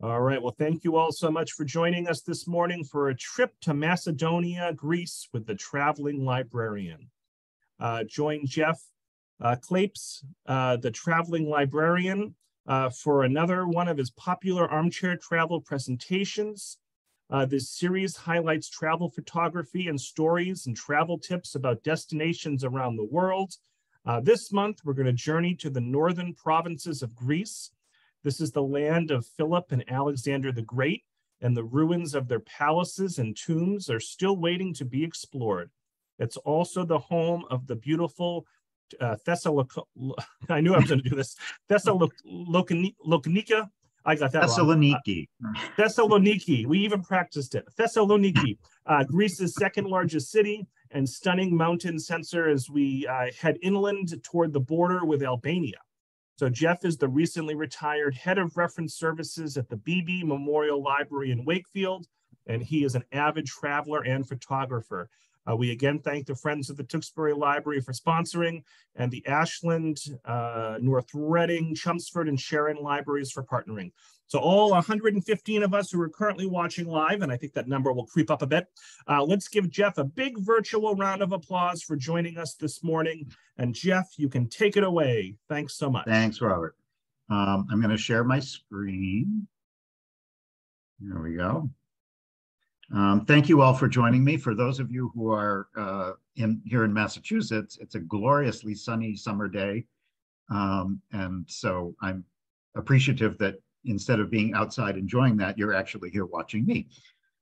All right. Well, thank you all so much for joining us this morning for a trip to Macedonia, Greece with the Traveling Librarian. Join Jeff Klapes, the Traveling Librarian, for another one of his popular armchair travel presentations. This series highlights travel photography and stories and travel tips about destinations around the world. This month, we're going to journey to the northern provinces of Greece. This is the land of Philip and Alexander the Great, and the ruins of their palaces and tombs are still waiting to be explored. It's also the home of the beautiful I knew I was going to do this. Thessaloniki. I got that Thessaloniki. Wrong. Thessaloniki. We even practiced it. Thessaloniki, Greece's second largest city and stunning mountain center as we head inland toward the border with Albania. So Jeff is the recently retired head of reference services at the Beebe Memorial Library in Wakefield, and he is an avid traveler and photographer. We again thank the Friends of the Tewkesbury Library for sponsoring, and the Ashland, North Reading, Chelmsford, and Sharon libraries for partnering. So all 115 of us who are currently watching live, and I think that number will creep up a bit, let's give Jeff a big virtual round of applause for joining us this morning. And Jeff, you can take it away. Thanks so much. Thanks, Robert. I'm going to share my screen. There we go. Thank you all for joining me. For those of you who are here in Massachusetts, it's a gloriously sunny summer day. And so I'm appreciative that instead of being outside enjoying that, you're actually here watching me.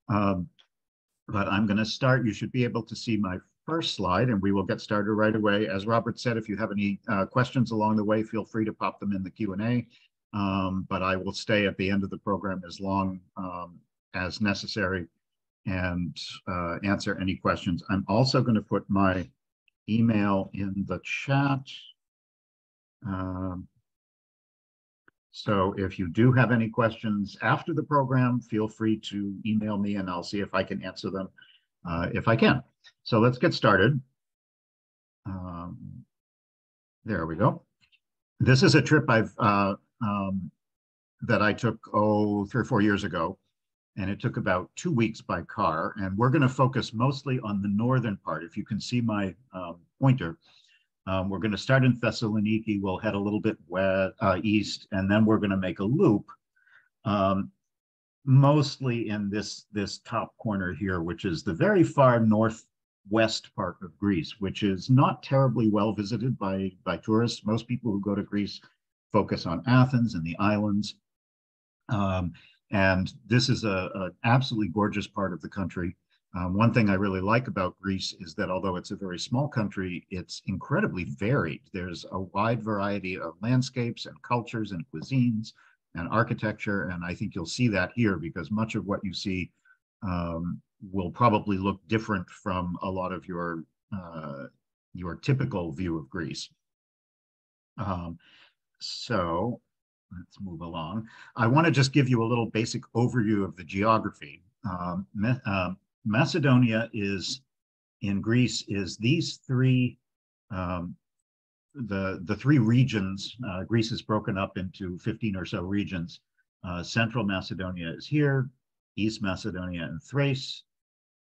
But I'm going to start. You should be able to see my first slide, and we will get started right away. As Robert said, if you have any questions along the way, feel free to pop them in the Q&A. But I will stay at the end of the program as long as necessary and answer any questions. I'm also going to put my email in the chat. So if you do have any questions after the program, feel free to email me and I'll see if I can answer them if I can. So let's get started. There we go. This is a trip that I took, 3 or 4 years ago, and it took about 2 weeks by car. And we're going to focus mostly on the northern part. If you can see my pointer, we're going to start in Thessaloniki. We'll head a little bit east, and then we're going to make a loop, mostly in this top corner here, which is the very far northwest part of Greece, which is not terribly well visited by tourists. Most people who go to Greece focus on Athens and the islands. And this is an absolutely gorgeous part of the country. One thing I really like about Greece is that although it's a very small country, it's incredibly varied. There's a wide variety of landscapes and cultures and cuisines and architecture. And I think you'll see that here because much of what you see will probably look different from a lot of your typical view of Greece. So let's move along. I want to just give you a little basic overview of the geography. Macedonia in Greece is these three, the three regions. Greece is broken up into 15 or so regions. Central Macedonia is here, East Macedonia and Thrace,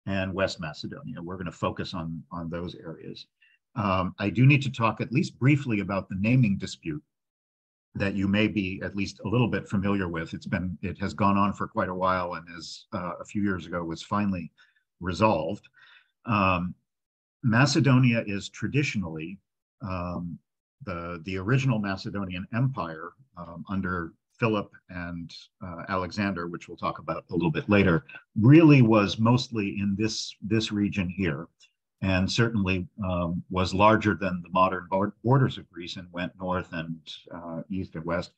and West Macedonia. We're going to focus on those areas. I do need to talk at least briefly about the naming dispute that you may be at least a little bit familiar with. It has gone on for quite a while, and as a few years ago was finally resolved. Macedonia is traditionally the original Macedonian Empire under Philip and Alexander, which we'll talk about a little bit later, really was mostly in this region here, and certainly was larger than the modern borders of Greece and went north and east and west.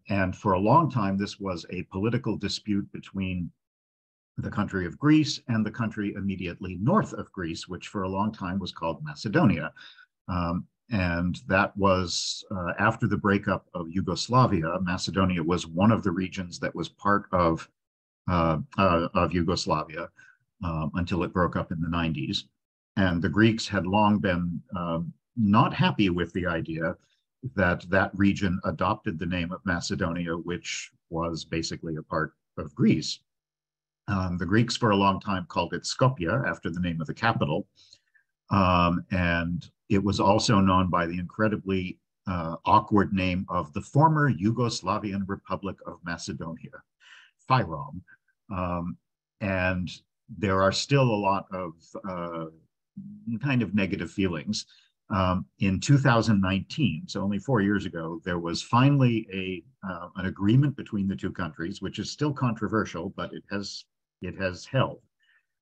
And for a long time, this was a political dispute between the country of Greece and the country immediately north of Greece, which for a long time was called Macedonia. And that was after the breakup of Yugoslavia. Macedonia was one of the regions that was part of Yugoslavia until it broke up in the 90s. And the Greeks had long been not happy with the idea that that region adopted the name of Macedonia, which was basically a part of Greece. The Greeks for a long time called it Skopje, after the name of the capital. And it was also known by the incredibly awkward name of the former Yugoslavian Republic of Macedonia, FYROM. And there are still a lot of kind of negative feelings. In 2019, so only 4 years ago, there was finally an agreement between the two countries, which is still controversial, but it has held,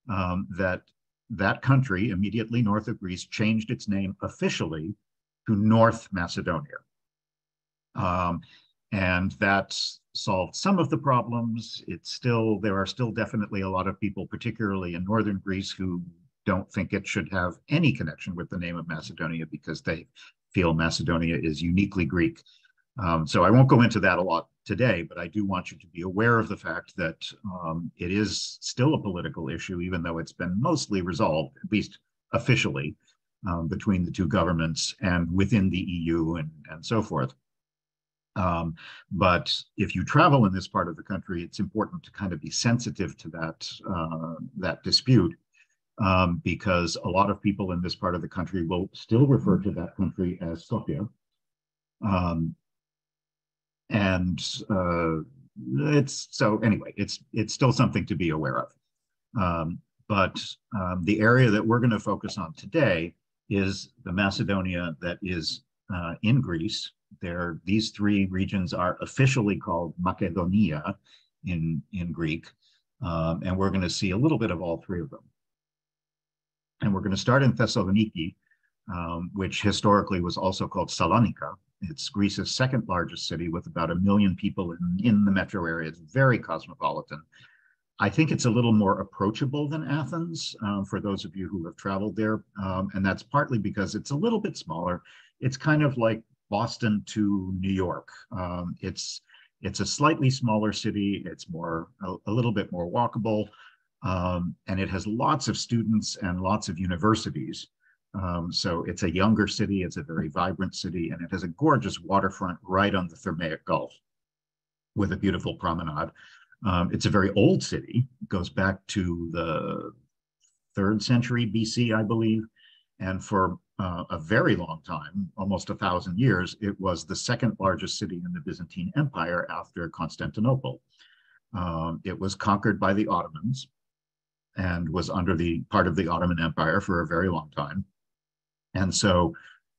that country immediately north of Greece changed its name officially to North Macedonia. And that solved some of the problems. There are still definitely a lot of people, particularly in northern Greece, who don't think it should have any connection with the name of Macedonia because they feel Macedonia is uniquely Greek. So I won't go into that a lot today, but I do want you to be aware of the fact that it is still a political issue, even though it's been mostly resolved, at least officially, between the two governments and within the EU and so forth. But if you travel in this part of the country, it's important to kind of be sensitive to that dispute, because a lot of people in this part of the country will still refer to that country as Skopje. It's still something to be aware of. But the area that we're going to focus on today is the Macedonia that is in Greece. These three regions are officially called Macedonia in Greek, and we're going to see a little bit of all three of them. And we're going to start in Thessaloniki, which historically was also called Salonika. It's Greece's second largest city with about 1 million people in the metro area. It's very cosmopolitan. I think it's a little more approachable than Athens for those of you who have traveled there. And that's partly because it's a little bit smaller. It's kind of like Boston to New York. It's a slightly smaller city. It's a little bit more walkable. And it has lots of students and lots of universities. So it's a younger city, it's a very vibrant city, and it has a gorgeous waterfront right on the Thermaic Gulf with a beautiful promenade. It's a very old city. It goes back to the 3rd century BC, I believe. And for a very long time, almost 1,000 years, it was the second largest city in the Byzantine Empire after Constantinople. It was conquered by the Ottomans and was under the part of the Ottoman Empire for a very long time. And so,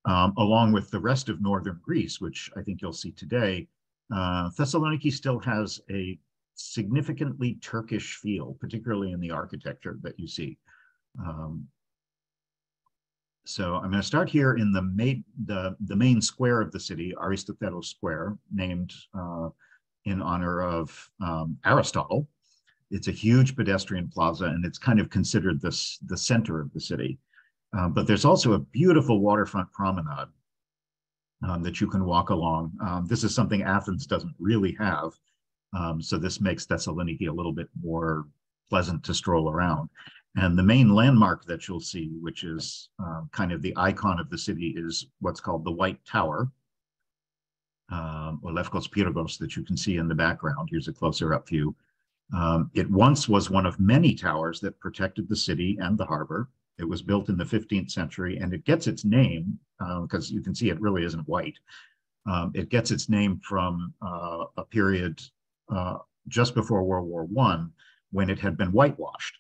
along with the rest of northern Greece, which I think you'll see today, Thessaloniki still has a significantly Turkish feel, particularly in the architecture that you see. So I'm going to start here in the main square of the city, Aristoteles Square, named in honor of Aristotle. It's a huge pedestrian plaza, and it's kind of considered the center of the city. But there's also a beautiful waterfront promenade that you can walk along. This is something Athens doesn't really have. So this makes Thessaloniki a little bit more pleasant to stroll around. And the main landmark that you'll see, which is kind of the icon of the city, is what's called the White Tower, or Lefkos Pyrgos, that you can see in the background. Here's a closer up view. It once was one of many towers that protected the city and the harbor. It was built in the 15th century, and it gets its name, because you can see it really isn't white. It gets its name from a period just before World War I, when it had been whitewashed.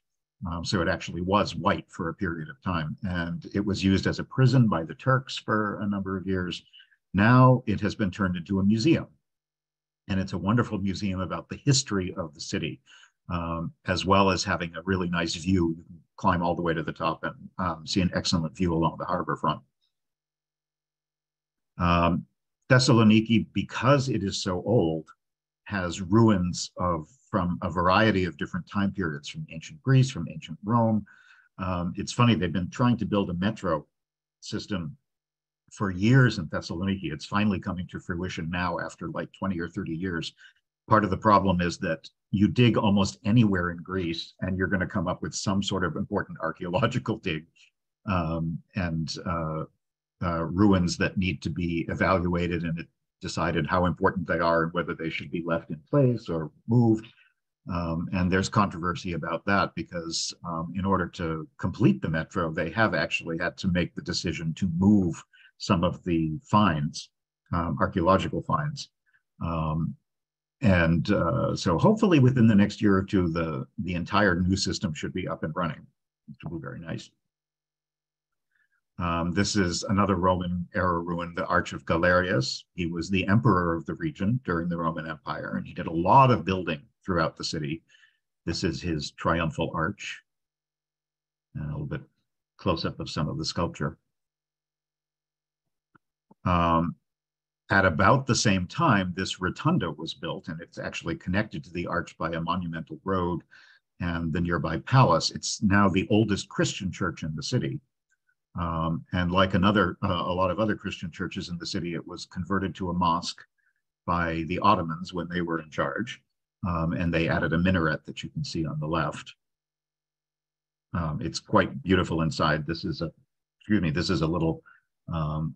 So it actually was white for a period of time, and it was used as a prison by the Turks for a number of years. Now it has been turned into a museum, and it's a wonderful museum about the history of the city, as well as having a really nice view. You can climb all the way to the top and see an excellent view along the harbor front. Thessaloniki, because it is so old, has ruins from a variety of different time periods, from ancient Greece, from ancient Rome. It's funny, they've been trying to build a metro system for years in Thessaloniki. It's finally coming to fruition now after like 20 or 30 years. Part of the problem is that you dig almost anywhere in Greece and you're going to come up with some sort of important archaeological dig and ruins that need to be evaluated. And decided how important they are and whether they should be left in place or moved. And there's controversy about that because in order to complete the metro, they have actually had to make the decision to move some of the finds, archaeological finds. So hopefully within the next year or two, the entire new system should be up and running, which will be very nice. This is another Roman era ruin, the Arch of Galerius. He was the emperor of the region during the Roman Empire, and he did a lot of building throughout the city. This is his triumphal arch. And a little bit close-up of some of the sculpture. At about the same time, this rotunda was built, and it's actually connected to the arch by a monumental road and the nearby palace. It's now the oldest Christian church in the city. And like a lot of other Christian churches in the city, it was converted to a mosque by the Ottomans when they were in charge. And they added a minaret that you can see on the left. It's quite beautiful inside. This is a little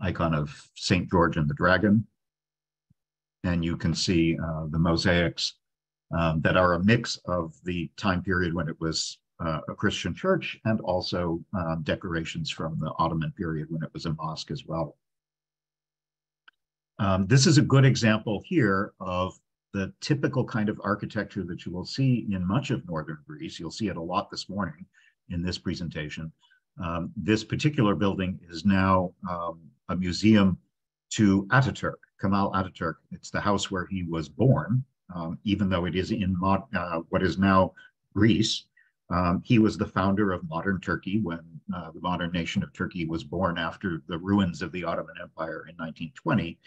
icon of St. George and the Dragon. And you can see the mosaics that are a mix of the time period when it was a Christian church and also decorations from the Ottoman period when it was a mosque as well. This is a good example here of the typical kind of architecture that you will see in much of northern Greece. You'll see it a lot this morning in this presentation. This particular building is now a museum to Ataturk, Kemal Ataturk. It's the house where he was born, even though it is in what is now Greece. He was the founder of modern Turkey when the modern nation of Turkey was born after the ruins of the Ottoman Empire in 1920.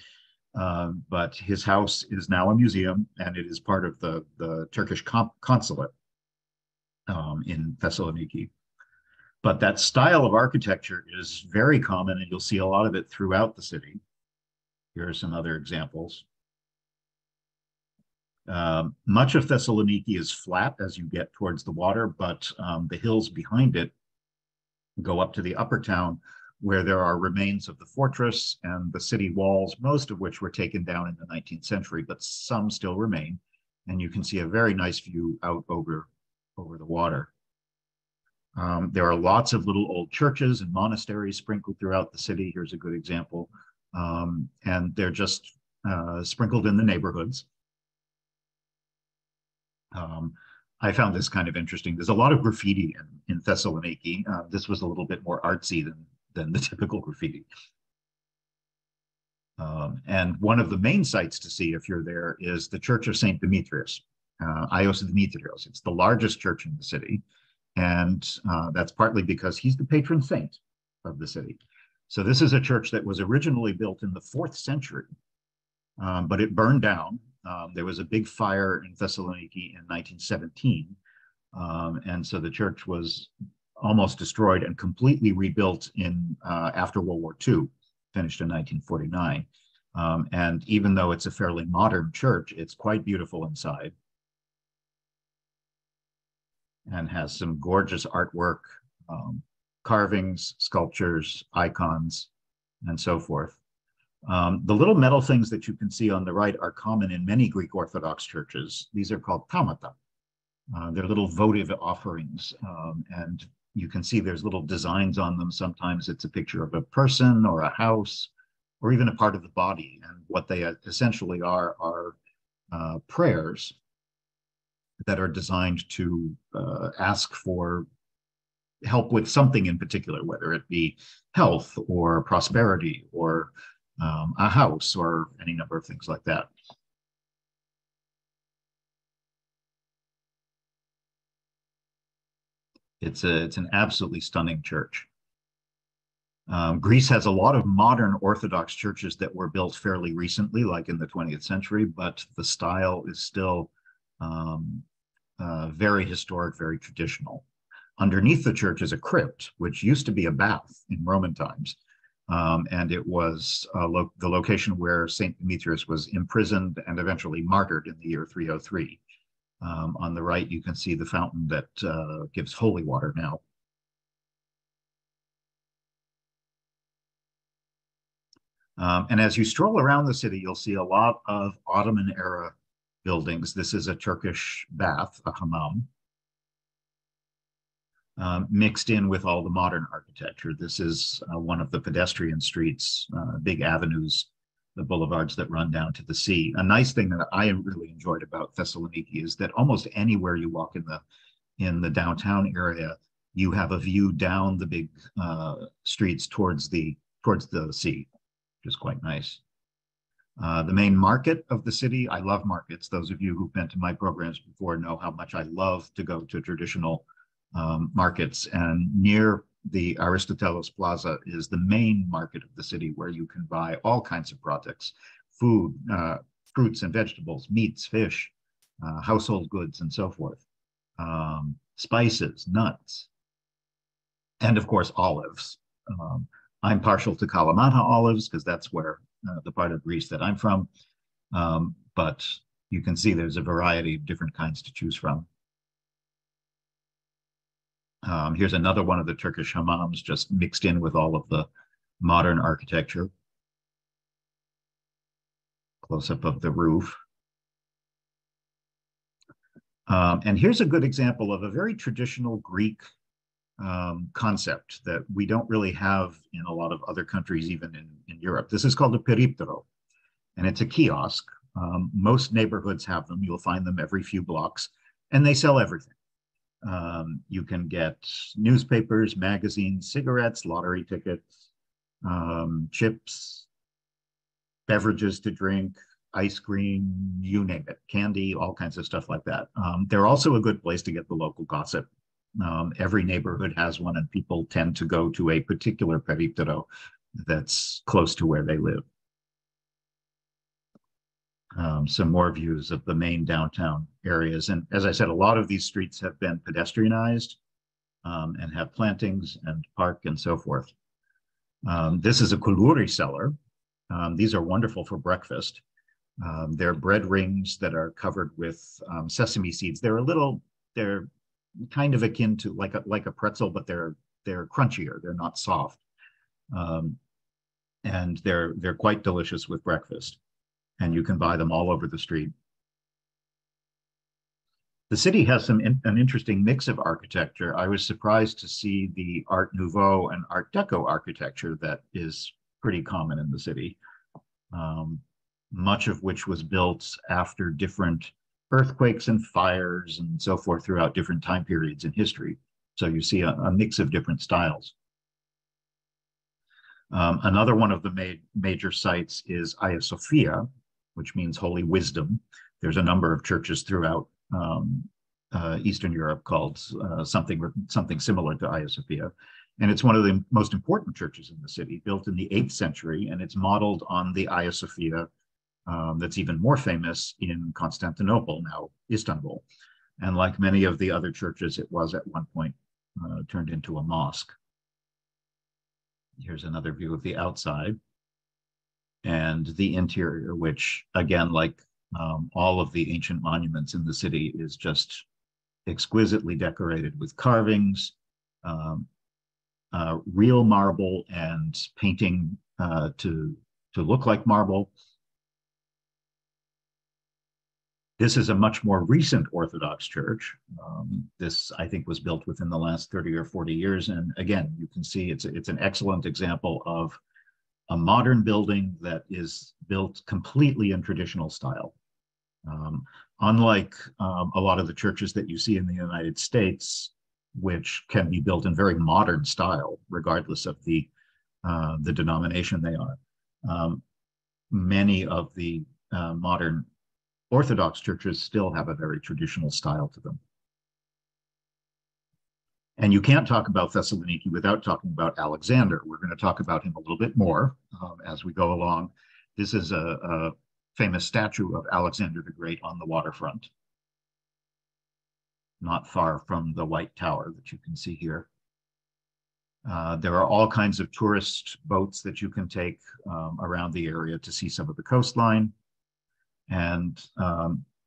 But his house is now a museum, and it is part of the Turkish consulate in Thessaloniki. But that style of architecture is very common, and you'll see a lot of it throughout the city. Here are some other examples. Much of Thessaloniki is flat as you get towards the water, but the hills behind it go up to the upper town, where there are remains of the fortress and the city walls, most of which were taken down in the 19th century, but some still remain. And you can see a very nice view out over the water. There are lots of little old churches and monasteries sprinkled throughout the city. Here's a good example. And they're just sprinkled in the neighborhoods. I found this kind of interesting. There's a lot of graffiti in Thessaloniki. This was a little bit more artsy than the typical graffiti. And one of the main sites to see if you're there is the Church of St. Demetrius, Ios Demetrios. It's the largest church in the city. And that's partly because he's the patron saint of the city. So this is a church that was originally built in the 4th century, but it burned down. There was a big fire in Thessaloniki in 1917. And so the church was almost destroyed and completely rebuilt after World War II, finished in 1949. And even though it's a fairly modern church, it's quite beautiful inside and has some gorgeous artwork, carvings, sculptures, icons, and so forth. The little metal things that you can see on the right are common in many Greek Orthodox churches. These are called taumata. They're little votive offerings, and you can see there's little designs on them. Sometimes it's a picture of a person or a house or even a part of the body. And what they essentially are prayers that are designed to ask for help with something in particular, whether it be health or prosperity or a house or any number of things like that. It's an absolutely stunning church. Greece has a lot of modern Orthodox churches that were built fairly recently, like in the 20th century, but the style is still very historic, very traditional. Underneath the church is a crypt, which used to be a bath in Roman times. And it was the location where St. Demetrius was imprisoned and eventually martyred in the year 303. On the right, you can see the fountain that gives holy water now. And as you stroll around the city, you'll see a lot of Ottoman era buildings. This is a Turkish bath, a hammam, mixed in with all the modern architecture. This is one of the pedestrian streets, big avenues, the boulevards that run down to the sea. A nice thing that I really enjoyed about Thessaloniki is that almost anywhere you walk in the downtown area, you have a view down the big streets towards the sea, which is quite nice. The main market of the city, I love markets. Those of you who've been to my programs before know how much I love to go to traditional markets. And near the Aristoteles Plaza is the main market of the city, where you can buy all kinds of products, food, fruits and vegetables, meats, fish, household goods, and so forth, spices, nuts, and of course, olives. I'm partial to Kalamata olives because that's where the part of Greece that I'm from. But you can see there's a variety of different kinds to choose from. Here's another one of the Turkish hammams, just mixed in with all of the modern architecture. Close-up of the roof. And here's a good example of a very traditional Greek concept that we don't really have in a lot of other countries, even in Europe. This is called a periptero, and it's a kiosk. Most neighborhoods have them. You'll find them every few blocks, and they sell everything. You can get newspapers, magazines, cigarettes, lottery tickets, chips, beverages to drink, ice cream, you name it, candy, all kinds of stuff like that. They're also a good place to get the local gossip. Every neighborhood has one, and people tend to go to a particular periptero that's close to where they live. Some more views of the main downtown areas. And as I said, a lot of these streets have been pedestrianized and have plantings and park and so forth. This is a kuluri cellar. These are wonderful for breakfast. They're bread rings that are covered with sesame seeds. They're kind of akin to like a pretzel, but they're crunchier. They're not soft. And they're quite delicious with breakfast. And you can buy them all over the street. The city has an interesting mix of architecture. I was surprised to see the Art Nouveau and Art Deco architecture that is pretty common in the city, much of which was built after different earthquakes and fires and so forth throughout different time periods in history. So you see a mix of different styles. Another one of the major sites is Hagia Sophia, which means holy wisdom. There's a number of churches throughout Eastern Europe called something similar to Hagia Sophia. And it's one of the most important churches in the city, built in the 8th century, and it's modeled on the Hagia Sophia that's even more famous in Constantinople, now Istanbul. And like many of the other churches, it was at one point turned into a mosque. Here's another view of the outside. And the interior, which again, like all of the ancient monuments in the city, is just exquisitely decorated with carvings, real marble, and painting to look like marble. This is a much more recent Orthodox church. This, I think, was built within the last 30 or 40 years. And again, you can see it's an excellent example of a modern building that is built completely in traditional style. Unlike a lot of the churches that you see in the United States, which can be built in very modern style, regardless of the denomination they are. Many of the modern Orthodox churches still have a very traditional style to them. And you can't talk about Thessaloniki without talking about Alexander. We're going to talk about him a little bit more as we go along. This is a famous statue of Alexander the Great on the waterfront, not far from the White Tower that you can see here. There are all kinds of tourist boats that you can take around the area to see some of the coastline. And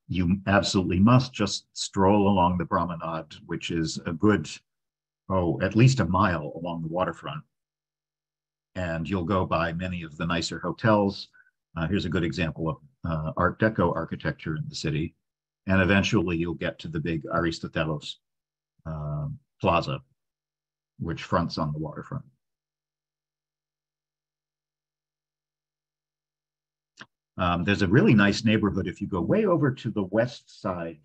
you absolutely must just stroll along the promenade, which is a good, at least a mile along the waterfront. and you'll go by many of the nicer hotels. Here's a good example of Art Deco architecture in the city. And eventually you'll get to the big Aristoteles Plaza, which fronts on the waterfront. There's a really nice neighborhood if you go way over to the west side,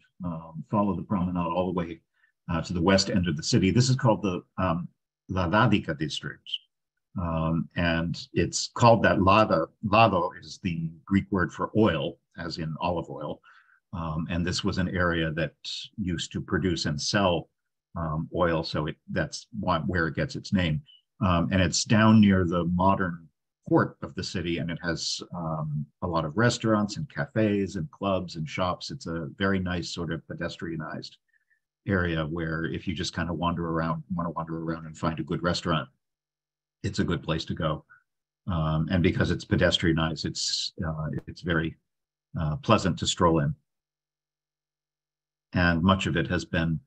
follow the promenade all the way to the west end of the city. This is called the Ladadica district. And it's called that. Lado is the Greek word for oil, as in olive oil. And this was an area that used to produce and sell oil, so that's where it gets its name. And it's down near the modern port of the city, and it has a lot of restaurants and cafes and clubs and shops. It's a very nice sort of pedestrianized area where if you just kind of want to wander around and find a good restaurant, it's a good place to go. And because it's pedestrianized, it's very pleasant to stroll in. And much of it has been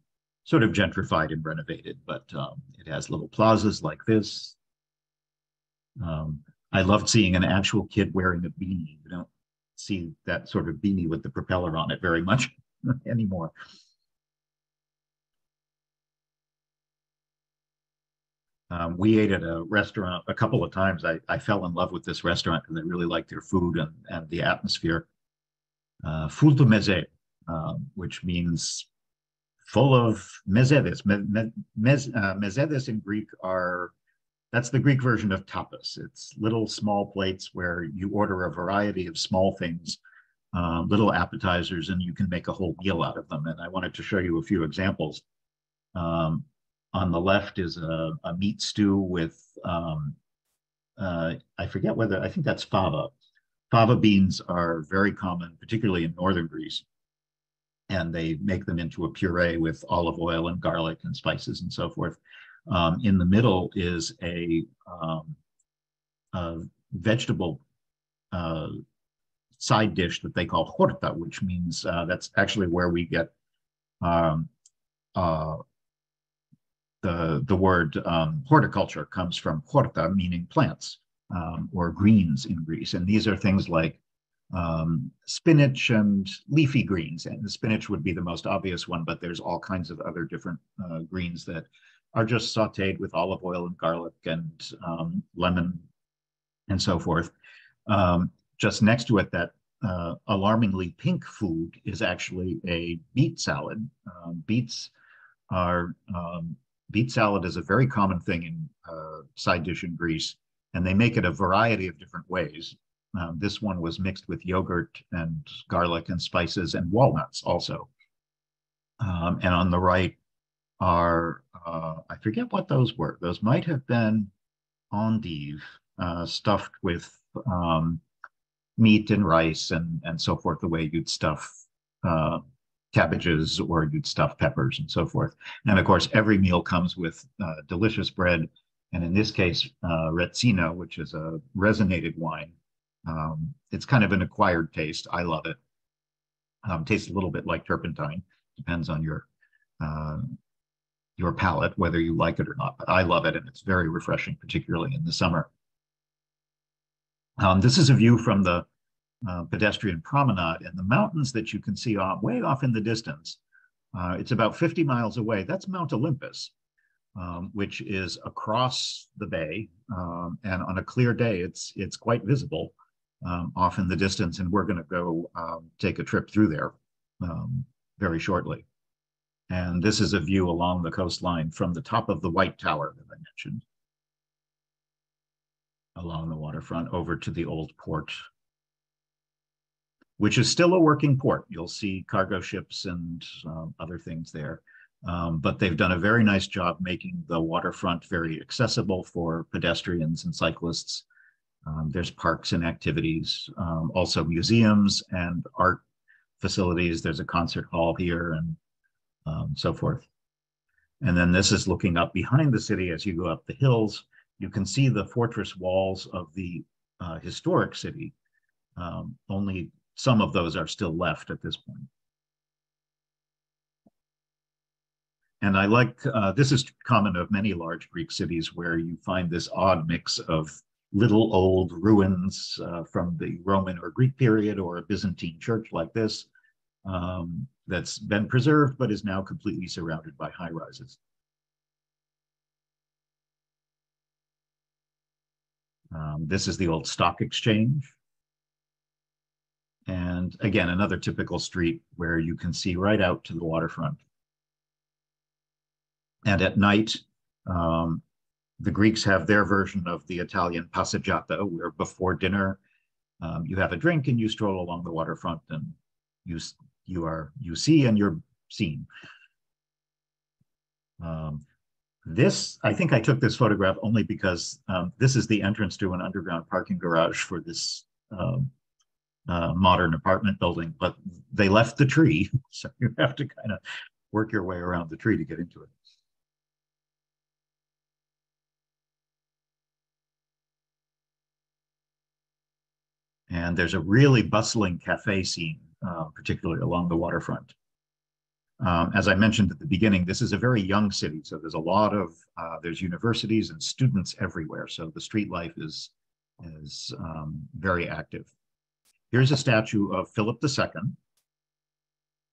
sort of gentrified and renovated, but it has little plazas like this. I loved seeing an actual kid wearing a beanie. You don't see that sort of beanie with the propeller on it very much anymore. We ate at a restaurant a couple of times. I fell in love with this restaurant because I really liked their food and the atmosphere. Fulto meze, which means full of mezedes. Mezedes in Greek that's the Greek version of tapas. It's little small plates where you order a variety of small things, little appetizers, and you can make a whole meal out of them. And I wanted to show you a few examples. On the left is a meat stew with, I think that's fava. Fava beans are very common, particularly in northern Greece. And they make them into a puree with olive oil and garlic and spices and so forth. In the middle is a vegetable side dish that they call horta, which means that's actually where we get the word horticulture comes from horta, meaning plants or greens in Greece. And these are things like spinach and leafy greens. And the spinach would be the most obvious one, but there's all kinds of other different greens that are just sauteed with olive oil and garlic and lemon and so forth. Just next to it, that alarmingly pink food is actually a beet salad. Beet salad is a very common thing in side dish in Greece, and they make it a variety of different ways. This one was mixed with yogurt and garlic and spices and walnuts also. And on the right are, I forget what those were. Those might have been endive, stuffed with meat and rice and so forth, the way you'd stuff cabbages or you'd stuff peppers and so forth. And of course, every meal comes with delicious bread. And in this case, Retsina, which is a resinated wine. It's kind of an acquired taste. I love it. Tastes a little bit like turpentine. Depends on your palate, whether you like it or not. But I love it, and it's very refreshing, particularly in the summer. This is a view from the pedestrian promenade, and the mountains that you can see way off in the distance. It's about 50 miles away. That's Mount Olympus, which is across the bay, and on a clear day, it's quite visible off in the distance. And we're going to go take a trip through there very shortly. And this is a view along the coastline from the top of the White Tower that I mentioned, along the waterfront over to the old port, which is still a working port. You'll see cargo ships and other things there. But they've done a very nice job making the waterfront very accessible for pedestrians and cyclists. There's parks and activities, also museums and art facilities. There's a concert hall here and so forth. And then this is looking up behind the city as you go up the hills. You can see the fortress walls of the historic city. Only some of those are still left at this point. And I like, this is common of many large Greek cities where you find this odd mix of little old ruins from the Roman or Greek period, or a Byzantine church like this that's been preserved but is now completely surrounded by high rises. This is the old stock exchange. And again, another typical street where you can see right out to the waterfront. And at night, the Greeks have their version of the Italian passeggiata, where before dinner, you have a drink and you stroll along the waterfront, and you see and you're seen. I think I took this photograph only because this is the entrance to an underground parking garage for this modern apartment building, but they left the tree, so you have to kind of work your way around the tree to get into it. And there's a really bustling cafe scene, particularly along the waterfront. As I mentioned at the beginning, this is a very young city, so there's a lot of, there's universities and students everywhere, so the street life is very active. Here's a statue of Philip II,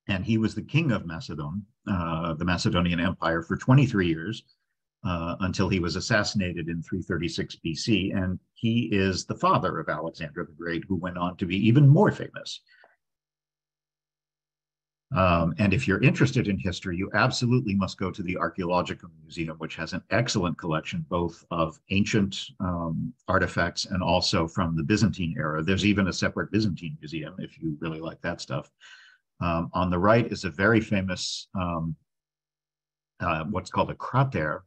and he was the king of Macedon, the Macedonian Empire, for 23 years, until he was assassinated in 336 BC, and he is the father of Alexander the Great, who went on to be even more famous. And if you're interested in history, you absolutely must go to the Archaeological Museum, which has an excellent collection both of ancient artifacts and also from the Byzantine era. There's even a separate Byzantine museum if you really like that stuff. On the right is a very famous, what's called a crater,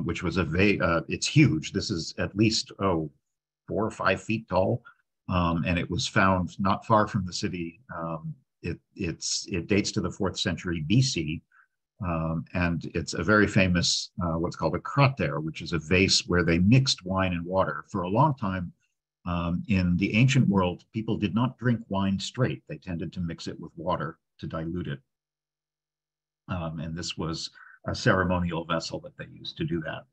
which was it's huge. This is at least, 4 or 5 feet tall. And it was found not far from the city. It dates to the 4th century BC, and it's a very famous what's called a crater, which is a vase where they mixed wine and water. For a long time in the ancient world, people did not drink wine straight. They tended to mix it with water to dilute it. And this was a ceremonial vessel that they used to do that.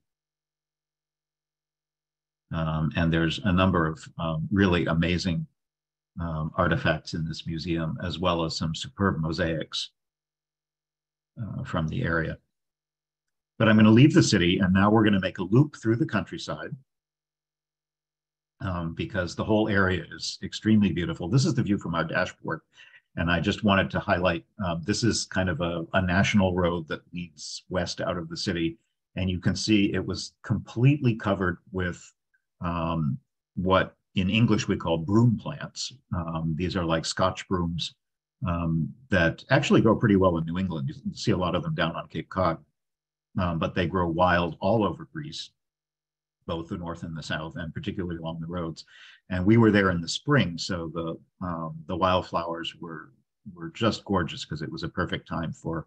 And there's a number of really amazing artifacts in this museum, as well as some superb mosaics from the area. But I'm going to leave the city, and now we're going to make a loop through the countryside because the whole area is extremely beautiful. This is the view from our dashboard, and I just wanted to highlight, this is kind of a national road that leads west out of the city, and you can see it was completely covered with what in English we call broom plants. These are like Scotch brooms that actually grow pretty well in New England. You can see a lot of them down on Cape Cod, but they grow wild all over Greece, both the north and the south, and particularly along the roads. And we were there in the spring, so the wildflowers were just gorgeous because it was a perfect time for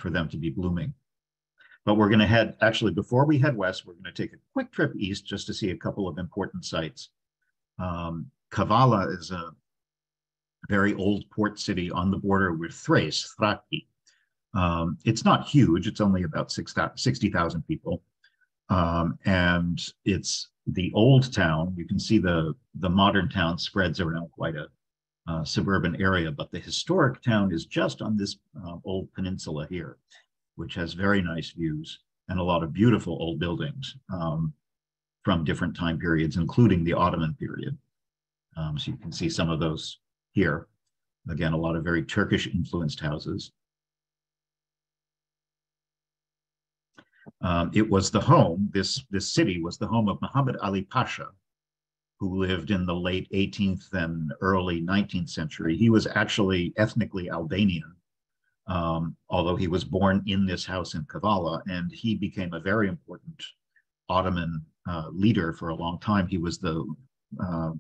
them to be blooming. But we're going to head, actually, before we head west, we're going to take a quick trip east just to see a couple of important sites. Kavala is a very old port city on the border with Thrace, Thraki. It's not huge. It's only about 60,000 people. And it's the old town. You can see the modern town spreads around quite a suburban area, but the historic town is just on this old peninsula here, which has very nice views and a lot of beautiful old buildings from different time periods, including the Ottoman period. So you can see some of those here. Again, a lot of very Turkish influenced houses. It was the home, this city was the home of Muhammad Ali Pasha, who lived in the late 18th and early 19th century. He was actually ethnically Albanian, although he was born in this house in Kavala, and he became a very important Ottoman leader for a long time. He was the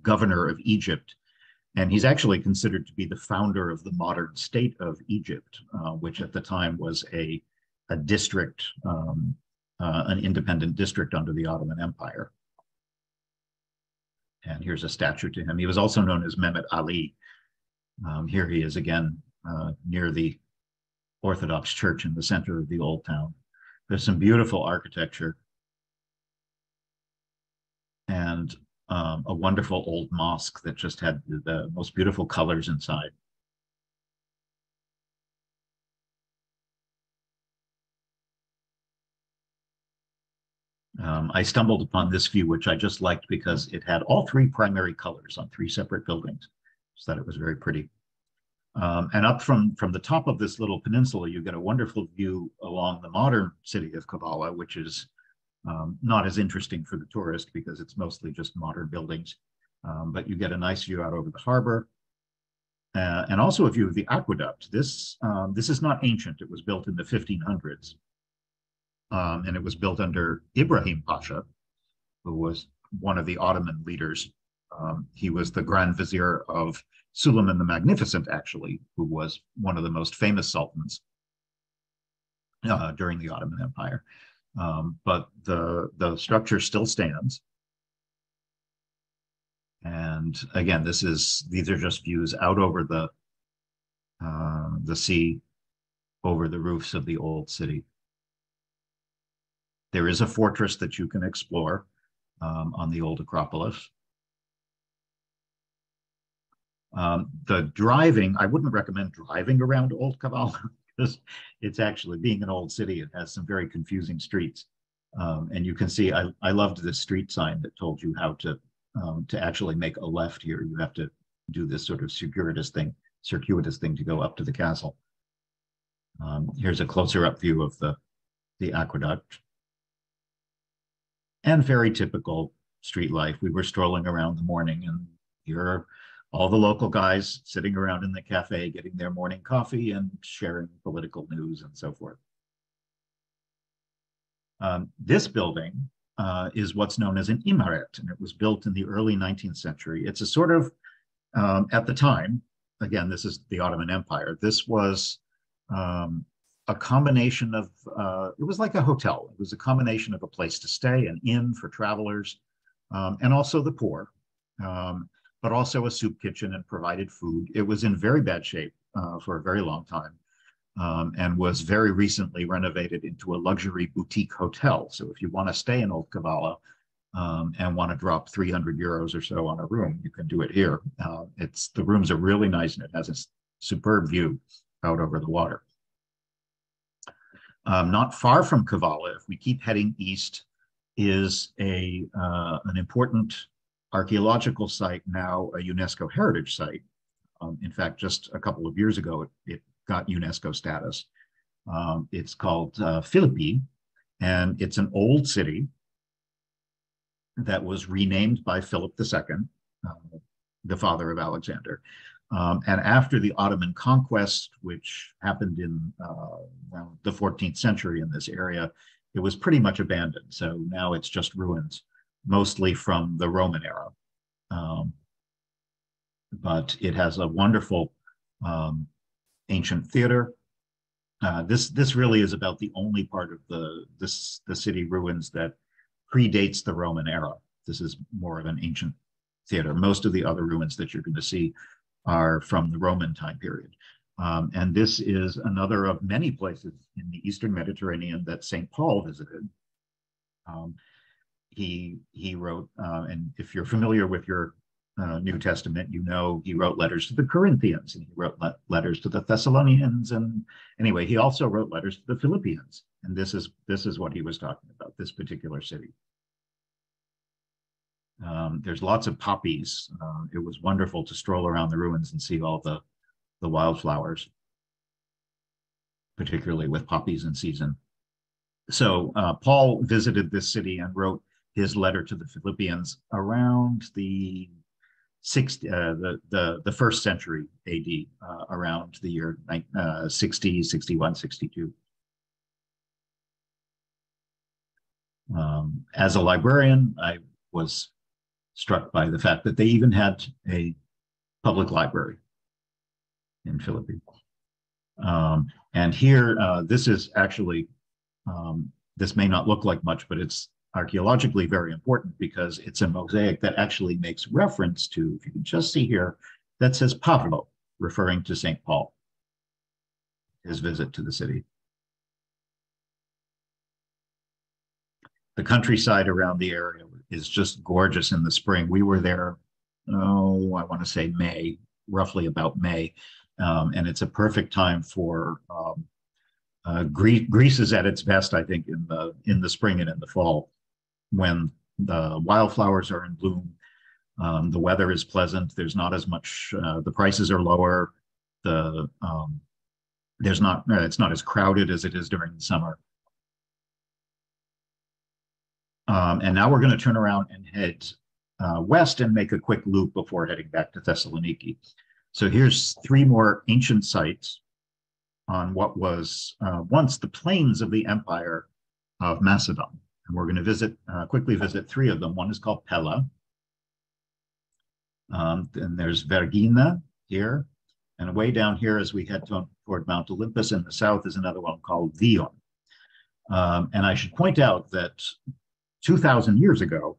governor of Egypt, and he's actually considered to be the founder of the modern state of Egypt, which at the time was a district, an independent district under the Ottoman Empire. And here's a statue to him. He was also known as Mehmet Ali. Here he is again near the Orthodox Church in the center of the old town. There's some beautiful architecture. and a wonderful old mosque that just had the most beautiful colors inside. I stumbled upon this view, which I just liked because it had all three primary colors on three separate buildings. So that it was very pretty. And up from the top of this little peninsula, you get a wonderful view along the modern city of Kavala, which is not as interesting for the tourist because it's mostly just modern buildings. But you get a nice view out over the harbor. And also a view of the aqueduct. This is not ancient. It was built in the 1500s. And it was built under Ibrahim Pasha, who was one of the Ottoman leaders. He was the Grand Vizier of Suleiman the Magnificent, actually, who was one of the most famous sultans during the Ottoman Empire. But the structure still stands. And again, these are just views out over the sea, over the roofs of the old city. There is a fortress that you can explore on the old Acropolis. The driving, I wouldn't recommend driving around Old Kavala because it's actually, being an old city, it has some very confusing streets. And you can see, I loved this street sign that told you how to actually make a left here. You have to do this sort of circuitous thing to go up to the castle. Here's a closer up view of the aqueduct. And very typical street life. We were strolling around the morning, and here are all the local guys sitting around in the cafe getting their morning coffee and sharing political news and so forth. This building is what's known as an imaret, and it was built in the early 19th century. It's a sort of, at the time, again, this is the Ottoman Empire, this was a combination of, it was like a hotel. It was a combination of a place to stay, an inn for travelers, and also the poor, but also a soup kitchen and provided food. It was in very bad shape for a very long time, and was very recently renovated into a luxury boutique hotel. So if you want to stay in Old Kavala and want to drop 300 euros or so on a room, you can do it here. The rooms are really nice, and it has a superb view out over the water. Not far from Kavala, if we keep heading east, is an important archaeological site, now a UNESCO heritage site. In fact, just a couple of years ago, it got UNESCO status. It's called Philippi, and it's an old city that was renamed by Philip II, the father of Alexander. And after the Ottoman conquest, which happened in the 14th century in this area, it was pretty much abandoned. So now it's just ruins, mostly from the Roman era. But it has a wonderful ancient theater. This really is about the only part of the city ruins that predates the Roman era. This is more of an ancient theater. Most of the other ruins that you're going to see are from the Roman time period. And this is another of many places in the Eastern Mediterranean that St. Paul visited. He wrote, and if you're familiar with your New Testament, you know he wrote letters to the Corinthians, and he wrote letters to the Thessalonians, and anyway, he also wrote letters to the Philippians. And this is what he was talking about, this particular city. There's lots of poppies. It was wonderful to stroll around the ruins and see all the wildflowers, particularly with poppies in season. So Paul visited this city and wrote his letter to the Philippians around the first century AD, around the year 60, 61, 62. As a librarian, I was struck by the fact that they even had a public library in Philippi. And here, this is actually, this may not look like much, but it's archaeologically very important because it's a mosaic that actually makes reference to, if you can just see here, that says Pablo, referring to St. Paul, his visit to the city. The countryside around the area is just gorgeous in the spring. We were there, oh, I want to say May, roughly about May. And it's a perfect time for Greece is at its best, I think, in the spring and in the fall, when the wildflowers are in bloom. The weather is pleasant. There's not as much. The prices are lower. It's not as crowded as it is during the summer. And now we're going to turn around and head west and make a quick loop before heading back to Thessaloniki. So here's 3 more ancient sites on what was once the plains of the Empire of Macedon. And we're going to quickly visit 3 of them. One is called Pella. Then there's Vergina here. And way down here as we head toward Mount Olympus in the south is another one called Vion. And I should point out that 2,000 years ago,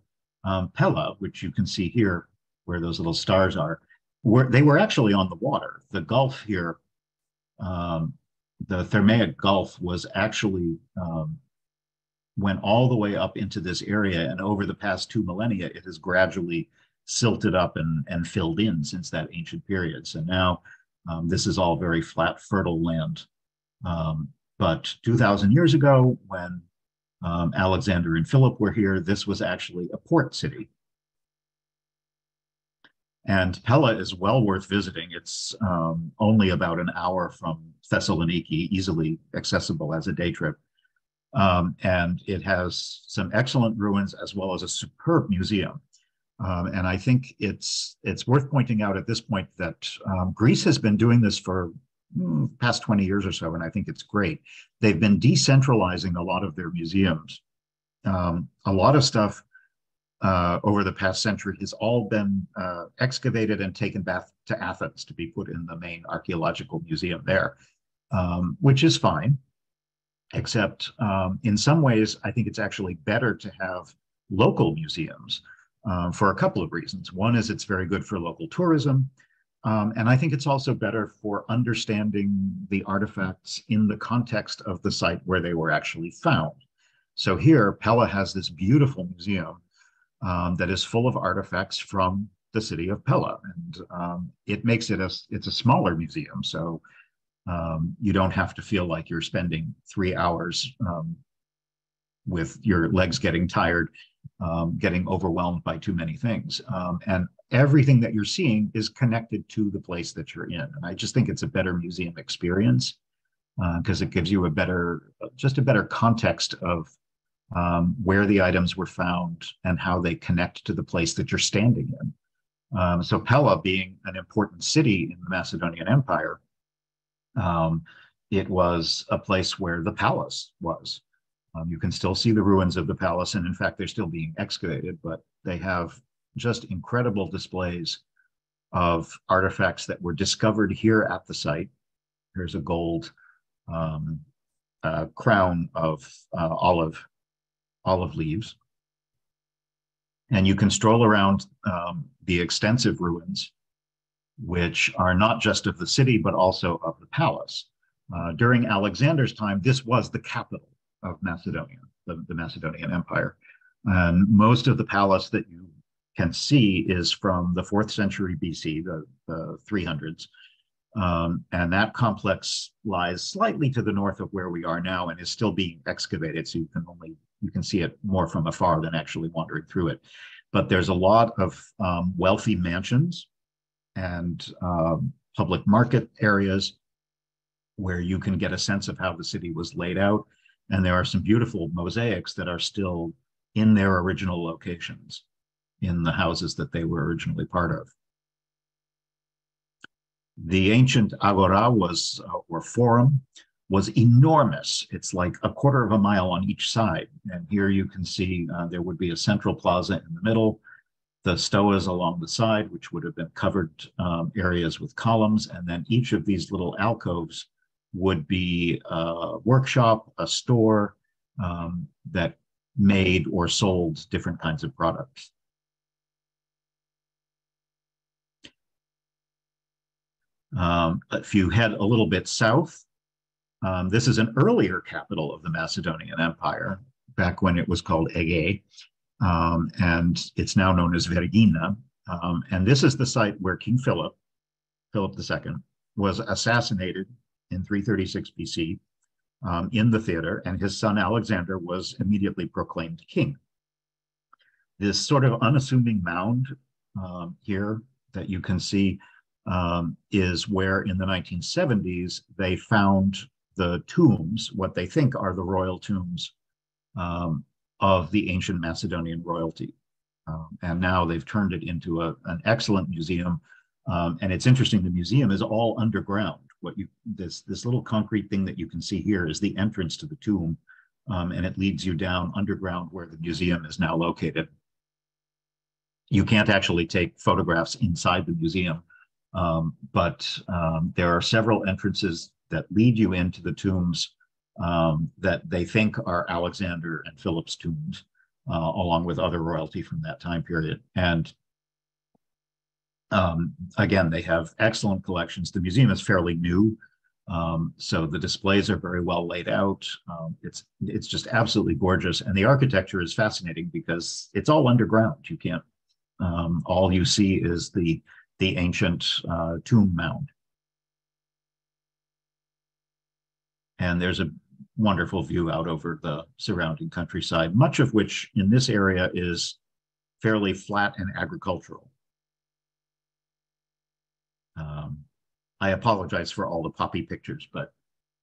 Pella, which you can see here where those little stars are, they were actually on the water. The Gulf here, the Thermaic Gulf was actually went all the way up into this area, and over the past 2 millennia, it has gradually silted up and filled in since that ancient period. So now this is all very flat, fertile land. But 2,000 years ago, when Alexander and Philip were here, this was actually a port city. And Pella is well worth visiting. It's only about an hour from Thessaloniki, easily accessible as a day trip. And it has some excellent ruins as well as a superb museum. And I think it's worth pointing out at this point that Greece has been doing this for past 20 years or so, and I think it's great. They've been decentralizing a lot of their museums. A lot of stuff over the past century has all been excavated and taken back to Athens to be put in the main archaeological museum there, which is fine, except in some ways, I think it's actually better to have local museums for a couple of reasons. One is it's very good for local tourism. And I think it's also better for understanding the artifacts in the context of the site where they were actually found. So here, Pella has this beautiful museum that is full of artifacts from the city of Pella. And it makes it it's a smaller museum. So you don't have to feel like you're spending 3 hours with your legs getting tired, getting overwhelmed by too many things. And everything that you're seeing is connected to the place that you're in. And I just think it's a better museum experience because it gives you just a better context of where the items were found and how they connect to the place that you're standing in. So Pella being an important city in the Macedonian Empire, it was a place where the palace was. You can still see the ruins of the palace, and in fact, they're still being excavated, but they have just incredible displays of artifacts that were discovered here at the site. Here's a gold crown of olive leaves. And you can stroll around the extensive ruins, which are not just of the city, but also of the palace. During Alexander's time, this was the capital of Macedonia, the Macedonian Empire. And most of the palace that you can see is from the 4th century BC, the 300s. And that complex lies slightly to the north of where we are now and is still being excavated. So you can see it more from afar than actually wandering through it. But there's a lot of wealthy mansions and public market areas where you can get a sense of how the city was laid out. And there are some beautiful mosaics that are still in their original locations in the houses that they were originally part of. The ancient agora or forum was enormous. It's like a quarter of a mile on each side. And here you can see there would be a central plaza in the middle, the stoas along the side, which would have been covered areas with columns. And then each of these little alcoves would be a workshop, a store that made or sold different kinds of products. If you head a little bit south, this is an earlier capital of the Macedonian Empire, back when it was called Ege. and it's now known as Vergina. And this is the site where King Philip II, was assassinated in 336 BC in the theater, and his son Alexander was immediately proclaimed king. This sort of unassuming mound here that you can see is where in the 1970s they found the tombs, what they think are the royal tombs of the ancient Macedonian royalty. And now they've turned it into an excellent museum. And it's interesting, the museum is all underground. This little concrete thing that you can see here is the entrance to the tomb, and it leads you down underground where the museum is now located. You can't actually take photographs inside the museum, but there are several entrances that lead you into the tombs that they think are Alexander and Philip's tombs, along with other royalty from that time period. And again, they have excellent collections. The museum is fairly new, so the displays are very well laid out. It's just absolutely gorgeous, and the architecture is fascinating because it's all underground. You can't. All you see is the ancient tomb mound, and there's a wonderful view out over the surrounding countryside, much of which in this area is fairly flat and agricultural. I apologize for all the poppy pictures, but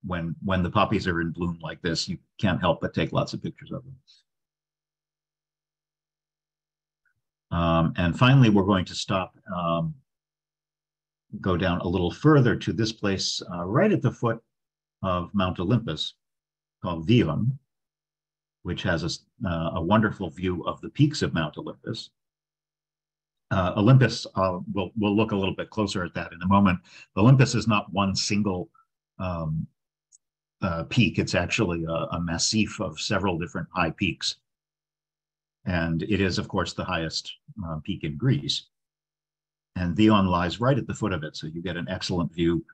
when the poppies are in bloom like this, you can't help but take lots of pictures of them. And finally, we're going to stop, go down a little further to this place right at the foot of Mount Olympus, called Vion, which has a wonderful view of the peaks of Mount Olympus. Olympus, we'll look a little bit closer at that in a moment. Olympus is not one single peak. It's actually a massif of several different high peaks. And it is, of course, the highest peak in Greece. And Vion lies right at the foot of it, so you get an excellent view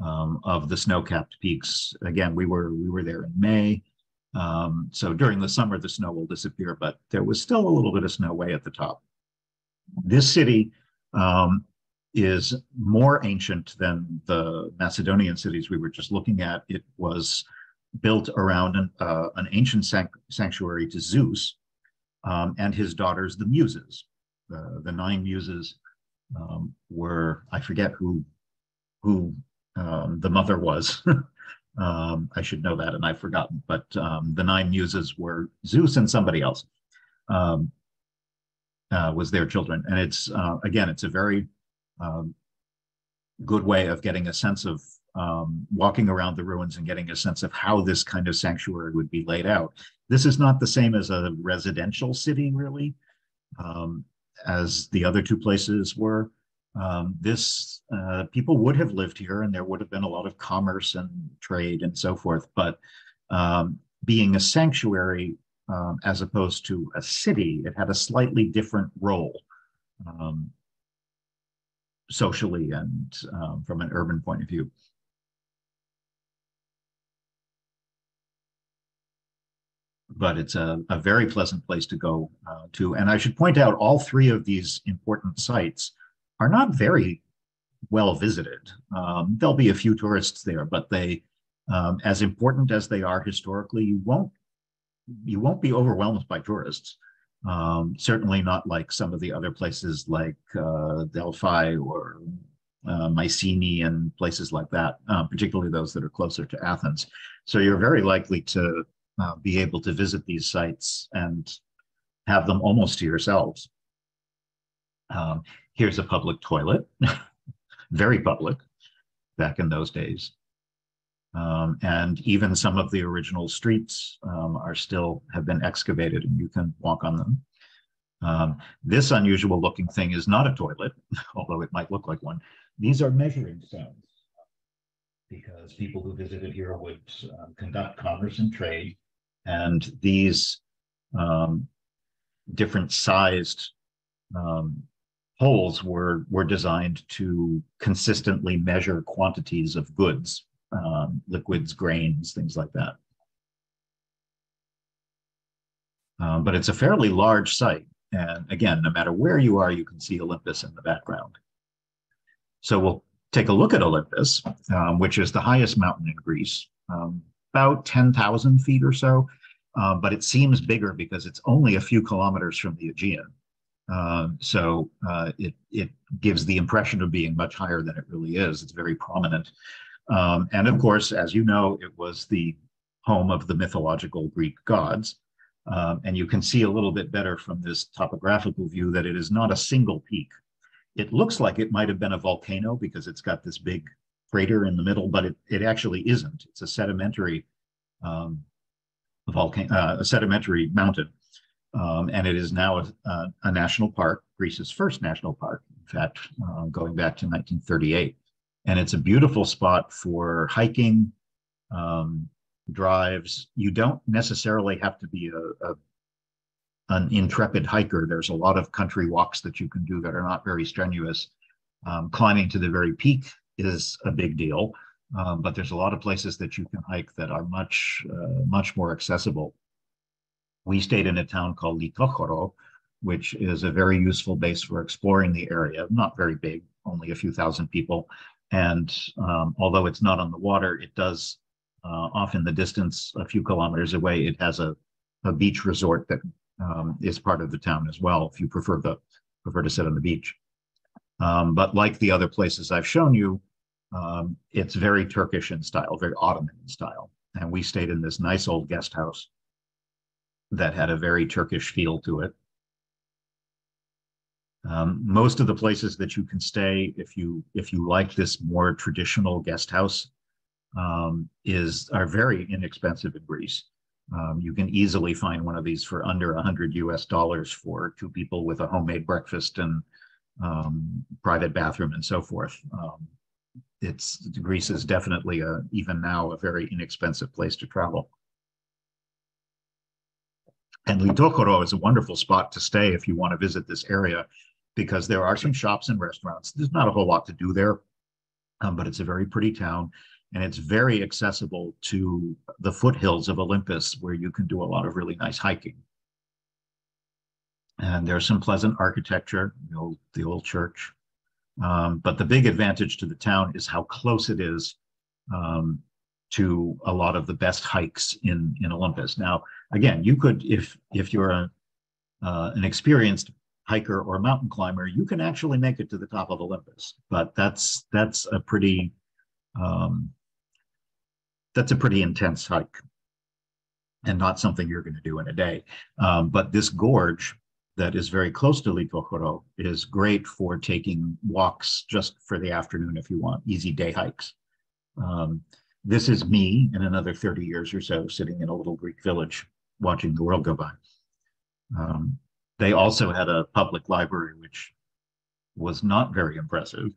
of the snow-capped peaks. Again, we were there in May, so during the summer the snow will disappear, but there was still a little bit of snow way at the top. This city is more ancient than the Macedonian cities we were just looking at. It was built around an ancient sanctuary to Zeus and his daughters, the Muses. The 9 Muses were, I forget who the mother was. I should know that, and I've forgotten. But the 9 Muses were Zeus and somebody else. Was their children. And it's, again, it's a very good way of getting a sense of walking around the ruins and getting a sense of how this kind of sanctuary would be laid out. This is not the same as a residential city, really, as the other 2 places were. People would have lived here, and there would have been a lot of commerce and trade and so forth. But being a sanctuary, as opposed to a city, it had a slightly different role socially and from an urban point of view. But it's a very pleasant place to go to. And I should point out, all 3 of these important sites are not very well visited. There'll be a few tourists there, but they, as important as they are historically, you won't be overwhelmed by tourists. Certainly not like some of the other places like Delphi or Mycenae and places like that, particularly those that are closer to Athens. So you're very likely to be able to visit these sites and have them almost to yourselves. Here's a public toilet, very public back in those days. And even some of the original streets have been excavated, and you can walk on them. This unusual looking thing is not a toilet, although it might look like one. These are measuring stones, because people who visited here would conduct commerce and trade, and these different sized holes were designed to consistently measure quantities of goods. Liquids, grains, things like that. But it's a fairly large site. And again, no matter where you are, you can see Olympus in the background. So we'll take a look at Olympus, which is the highest mountain in Greece, about 10,000 feet or so. But it seems bigger because it's only a few kilometers from the Aegean. It gives the impression of being much higher than it really is. It's very prominent. And of course, as you know, it was the home of the mythological Greek gods. And you can see a little bit better from this topographical view that it is not a single peak. It looks like it might have been a volcano because it's got this big crater in the middle, but it actually isn't. It's a sedimentary a sedimentary mountain. And it is now a national park, Greece's first national park, in fact, going back to 1938. And it's a beautiful spot for hiking, drives. You don't necessarily have to be an intrepid hiker. There's a lot of country walks that you can do that are not very strenuous. Climbing to the very peak is a big deal, but there's a lot of places that you can hike that are much more accessible. We stayed in a town called Litochoro, which is a very useful base for exploring the area. Not very big, only a few thousand people. And although it's not on the water, it does, off in the distance, a few kilometers away, it has a beach resort that is part of the town as well, if you prefer to sit on the beach. But like the other places I've shown you, it's very Turkish in style, very Ottoman in style. And we stayed in this nice old guest house that had a very Turkish feel to it. Most of the places that you can stay, if you like this more traditional guest house, are very inexpensive in Greece. You can easily find one of these for under $100 for two people with a homemade breakfast and private bathroom and so forth. Greece is definitely even now a very inexpensive place to travel. And Litochoro is a wonderful spot to stay if you want to visit this area, because there are some shops and restaurants. There's not a whole lot to do there, but it's a very pretty town, and it's very accessible to the foothills of Olympus, where you can do a lot of really nice hiking. And there's some pleasant architecture, the old church. But the big advantage to the town is how close it is to a lot of the best hikes in Olympus. Now, again, you could, if you're an experienced hiker or mountain climber, you can actually make it to the top of Olympus. But that's a pretty intense hike, and not something you're going to do in a day. But this gorge that is very close to Litochoro is great for taking walks just for the afternoon if you want, easy day hikes. This is me in another 30 years or so, sitting in a little Greek village watching the world go by. They also had a public library, which was not very impressive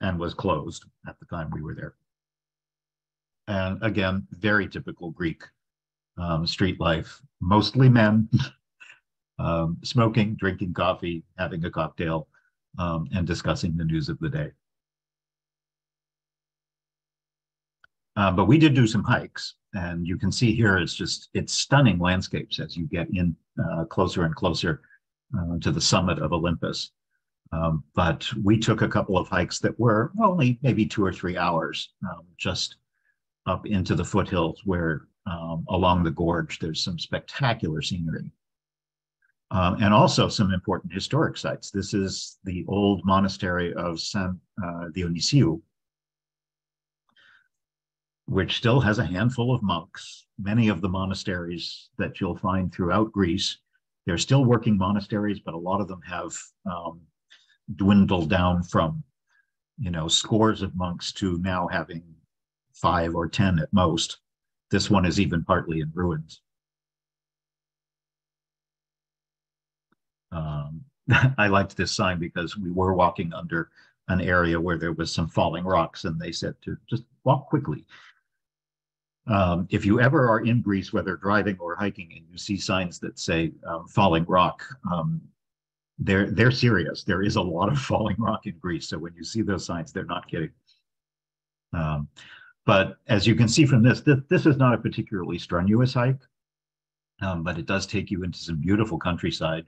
and was closed at the time we were there. And again, very typical Greek street life, mostly men, smoking, drinking coffee, having a cocktail, and discussing the news of the day. But we did do some hikes, and you can see here it's stunning landscapes as you get in closer and closer to the summit of Olympus. But we took a couple of hikes that were only maybe 2 or 3 hours, just up into the foothills, where along the gorge there's some spectacular scenery. And also some important historic sites. This is the old monastery of San Dionysiou, which still has a handful of monks. Many of the monasteries that you'll find throughout Greece, they're still working monasteries, but a lot of them have dwindled down from, scores of monks to now having 5 or 10 at most. This one is even partly in ruins. I liked this sign because we were walking under an area where there was some falling rocks, and they said to just walk quickly. If you ever are in Greece, whether driving or hiking, and you see signs that say falling rock, they're serious. There is a lot of falling rock in Greece. So when you see those signs, they're not kidding. But as you can see from this is not a particularly strenuous hike. but it does take you into some beautiful countryside.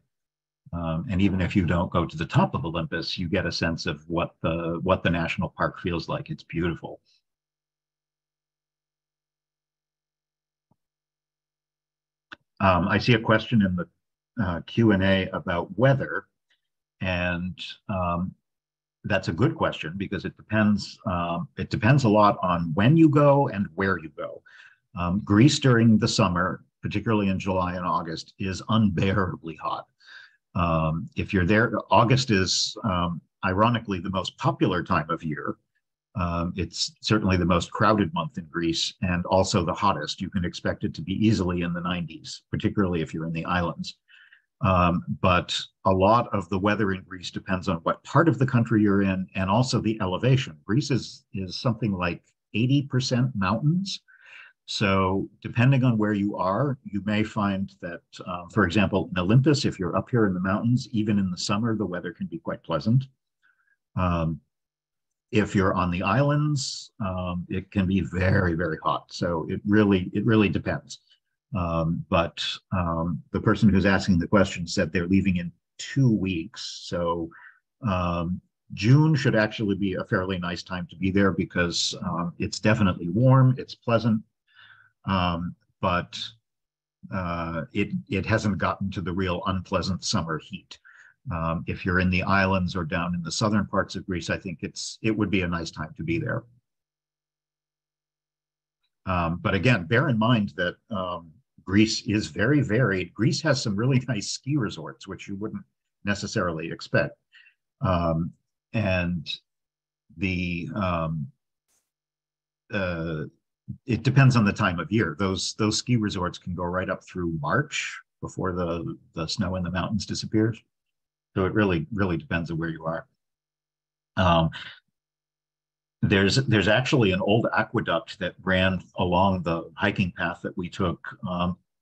And even if you don't go to the top of Olympus, you get a sense of what the national park feels like. It's beautiful. I see a question in the Q&A about weather, and that's a good question because it depends. It depends a lot on when you go and where you go. Greece during the summer, particularly in July and August, is unbearably hot. If you're there, August is ironically the most popular time of year. It's certainly the most crowded month in Greece and also the hottest. You can expect it to be easily in the 90s, particularly if you're in the islands. But a lot of the weather in Greece depends on what part of the country you're in and also the elevation. Greece is something like 80% mountains. So depending on where you are, you may find that, for example, in Olympus, if you're up here in the mountains, even in the summer, the weather can be quite pleasant. If you're on the islands, it can be very, very hot. So it really depends. But the person who's asking the question said they're leaving in 2 weeks. So June should actually be a fairly nice time to be there because it's definitely warm, it's pleasant. But it hasn't gotten to the real unpleasant summer heat. If you're in the islands or down in the southern parts of Greece, I think it would be a nice time to be there. But again, bear in mind that Greece is very varied. Greece has some really nice ski resorts, which you wouldn't necessarily expect. And it depends on the time of year. Those ski resorts can go right up through March before the snow in the mountains disappears. So it really depends on where you are. There's actually an old aqueduct that ran along the hiking path that we took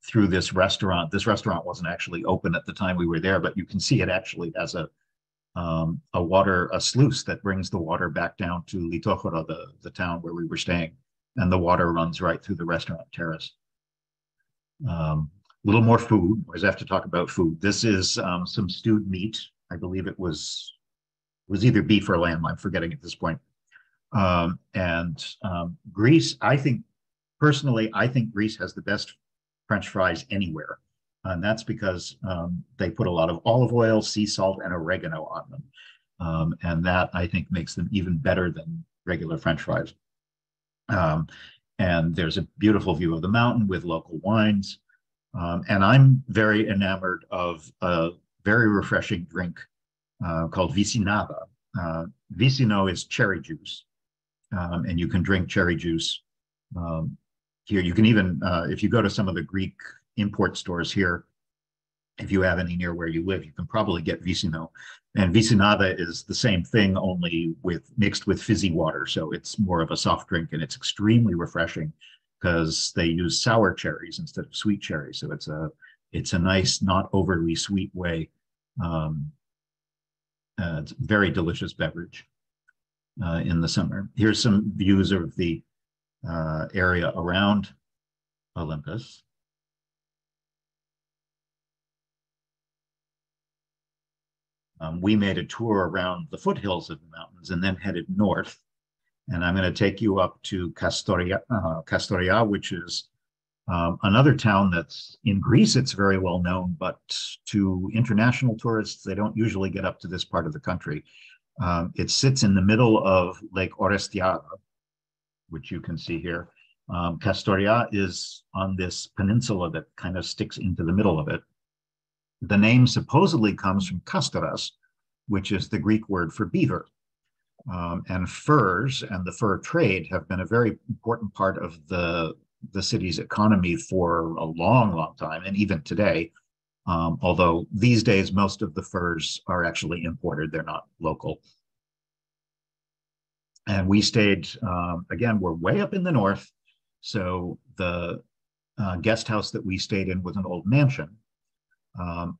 through this restaurant. This restaurant wasn't actually open at the time we were there, but you can see it actually has a sluice that brings the water back down to Litochoro, the town where we were staying. And the water runs right through the restaurant terrace. A little more food. I always have to talk about food. This is some stewed meat. I believe it was either beef or lamb. I'm forgetting at this point. Greece, personally, I think Greece has the best French fries anywhere. And that's because they put a lot of olive oil, sea salt, and oregano on them. And that, I think, makes them even better than regular French fries. And there's a beautiful view of the mountain with local wines. And I'm very enamored of a very refreshing drink called vicinada. Vicino is cherry juice. And you can drink cherry juice here. You can even, if you go to some of the Greek import stores here, if you have any near where you live, you can probably get vicino. And vicinada is the same thing, only mixed with fizzy water. So it's more of a soft drink, and it's extremely refreshing because they use sour cherries instead of sweet cherries. So it's a nice, not overly sweet way. It's a very delicious beverage in the summer. Here's some views of the area around Olympus. We made a tour around the foothills of the mountains and then headed north. And I'm going to take you up to Kastoria, which is another town that's in Greece. It's very well known, but to international tourists, they don't usually get up to this part of the country. It sits in the middle of Lake Orestiada, which you can see here. Kastoria is on this peninsula that kind of sticks into the middle of it. The name supposedly comes from kastoras, which is the Greek word for beaver. And furs and the fur trade have been a very important part of the city's economy for a long, long time, and even today. Although these days, most of the furs are actually imported. They're not local. And we stayed, again, we're way up in the north. So the guest house that we stayed in was an old mansion.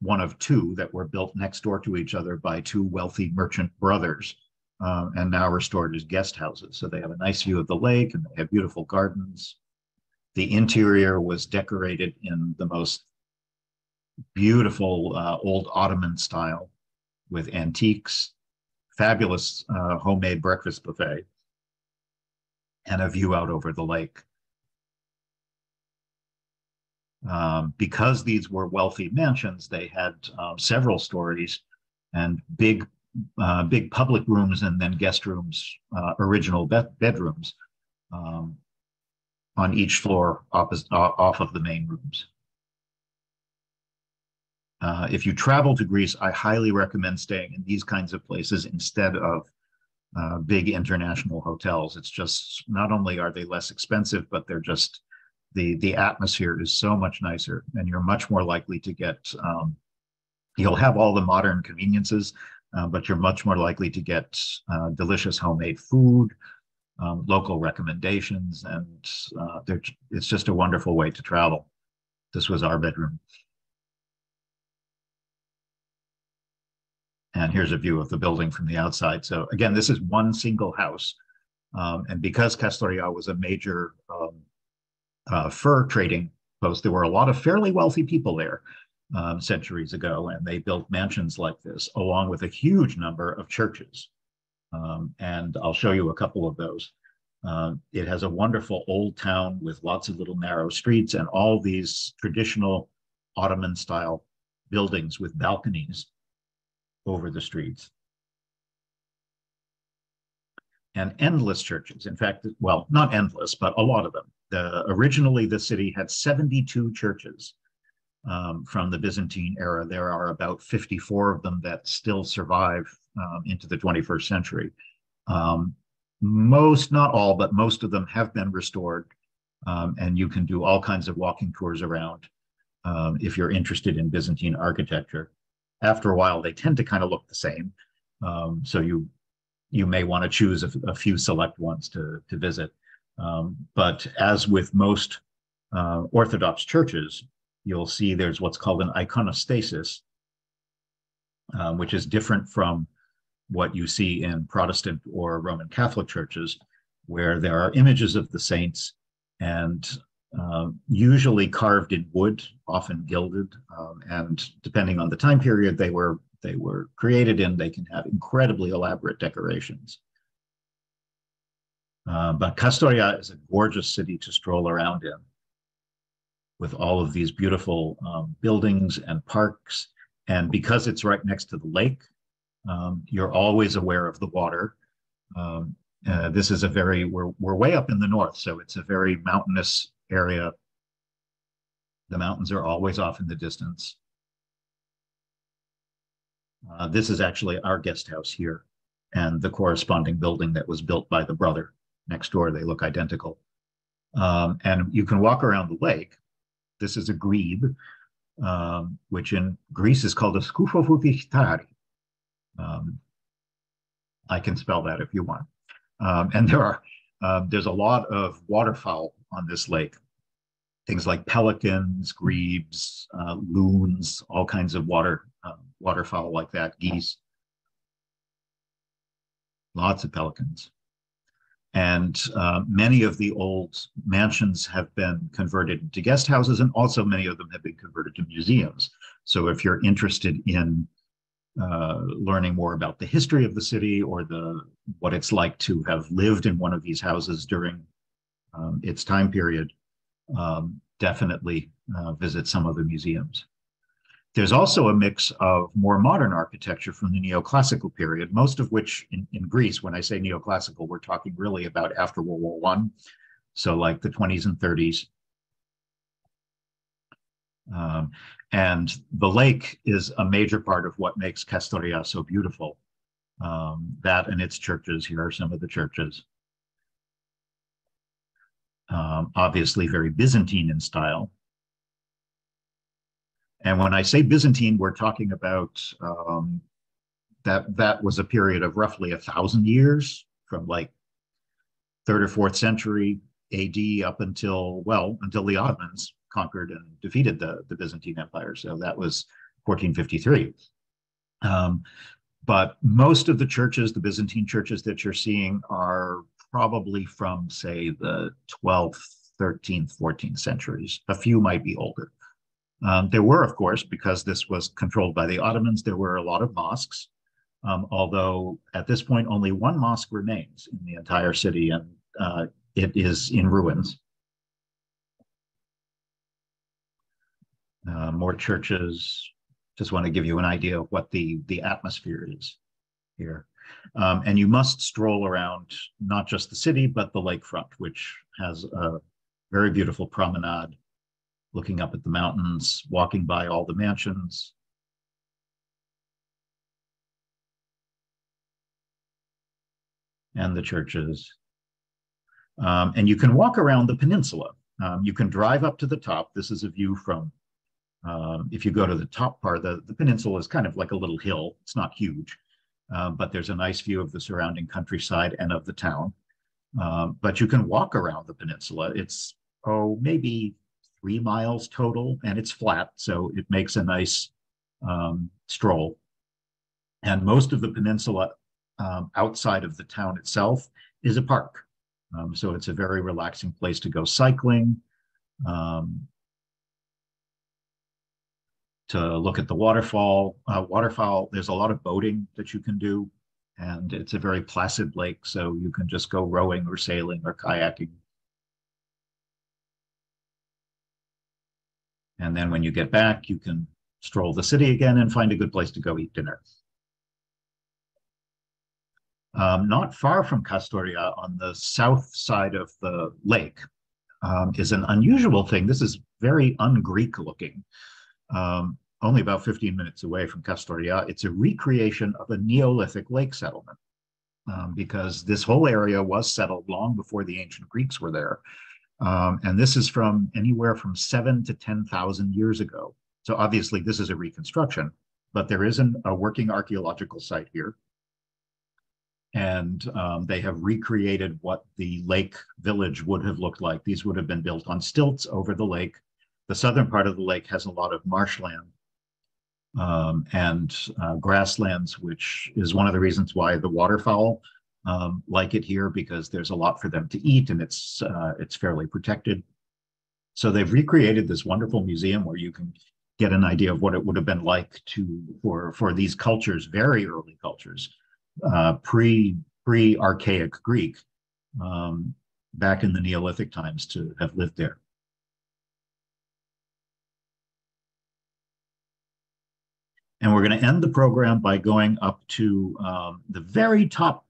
One of two that were built next door to each other by two wealthy merchant brothers, and now restored as guest houses. So they have a nice view of the lake and they have beautiful gardens. The interior was decorated in the most beautiful old Ottoman style with antiques, fabulous homemade breakfast buffet, and a view out over the lake. Because these were wealthy mansions, they had several stories and big public rooms and then guest rooms, original bedrooms on each floor off of the main rooms. If you travel to Greece, I highly recommend staying in these kinds of places instead of big international hotels. It's just, not only are they less expensive, but they're just, the atmosphere is so much nicer, and you're much more likely to get, you'll have all the modern conveniences, but you're much more likely to get delicious homemade food, local recommendations, and it's just a wonderful way to travel. This was our bedroom. And here's a view of the building from the outside. So again, this is one single house. And because Castoria was a major fur trading post, there were a lot of fairly wealthy people there centuries ago, and they built mansions like this, along with a huge number of churches. And I'll show you a couple of those. It has a wonderful old town with lots of little narrow streets and all these traditional Ottoman style buildings with balconies over the streets. And endless churches. In fact, well, not endless, but a lot of them. Originally, the city had 72 churches from the Byzantine era. There are about 54 of them that still survive into the 21st century. Most, not all, but most of them have been restored. And you can do all kinds of walking tours around if you're interested in Byzantine architecture. After a while, they tend to kind of look the same. So you may want to choose a few select ones to visit. But as with most Orthodox churches, you'll see there's what's called an iconostasis, which is different from what you see in Protestant or Roman Catholic churches, where there are images of the saints and usually carved in wood, often gilded, and depending on the time period they were created in, they can have incredibly elaborate decorations. But Castoria is a gorgeous city to stroll around in, with all of these beautiful buildings and parks. And because it's right next to the lake, you're always aware of the water. This is we're way up in the north, so it's a very mountainous area. The mountains are always off in the distance. This is actually our guest house here, and the corresponding building that was built by the brother next door. They look identical. And you can walk around the lake. This is a grebe, which in Greece is called a skoufofoutistari. I can spell that if you want. And there's a lot of waterfowl on this lake. Things like pelicans, grebes, loons, all kinds of waterfowl like that, geese. Lots of pelicans. And many of the old mansions have been converted into guest houses, and also many of them have been converted to museums. So if you're interested in learning more about the history of the city or what it's like to have lived in one of these houses during its time period, definitely visit some of the museums. There's also a mix of more modern architecture from the neoclassical period, most of which in Greece, when I say neoclassical, we're talking really about after World War I, so like the 20s and 30s. And the lake is a major part of what makes Castoria so beautiful. That and its churches, here are some of the churches. Obviously very Byzantine in style. And when I say Byzantine, we're talking about that was a period of roughly 1,000 years, from like 3rd or 4th century AD up until the Ottomans conquered and defeated the Byzantine Empire. So that was 1453. But most of the churches, the Byzantine churches that you're seeing, are probably from, say, the 12th, 13th, 14th centuries. A few might be older. There were, of course, because this was controlled by the Ottomans, there were a lot of mosques, although at this point only one mosque remains in the entire city, and it is in ruins. More churches. Just want to give you an idea of what the atmosphere is here. And you must stroll around not just the city, but the lakefront, which has a very beautiful promenade, looking up at the mountains, walking by all the mansions. And the churches. And you can walk around the peninsula. You can drive up to the top. This is a view from, if you go to the top part, the peninsula is kind of like a little hill. It's not huge, but there's a nice view of the surrounding countryside and of the town. But you can walk around the peninsula. It's, maybe 3 miles total, and it's flat, so it makes a nice stroll. And most of the peninsula outside of the town itself is a park. So it's a very relaxing place to go cycling, to look at the waterfall. There's a lot of boating that you can do, and it's a very placid lake, so you can just go rowing or sailing or kayaking. And then when you get back, you can stroll the city again and find a good place to go eat dinner. Not far from Kastoria, on the south side of the lake, is an unusual thing. This is very un-Greek looking. Only about 15 minutes away from Kastoria. It's a recreation of a Neolithic lake settlement, because this whole area was settled long before the ancient Greeks were there. And this is from anywhere from 7,000 to 10,000 years ago. So obviously this is a reconstruction, but there is a working archaeological site here. And they have recreated what the lake village would have looked like. These would have been built on stilts over the lake. The southern part of the lake has a lot of marshland and grasslands, which is one of the reasons why the waterfowl like it here, because there's a lot for them to eat, and it's fairly protected. So they've recreated this wonderful museum where you can get an idea of what it would have been like for these cultures, very early cultures, pre-archaic Greek, back in the Neolithic times, to have lived there. And we're going to end the program by going up to the very top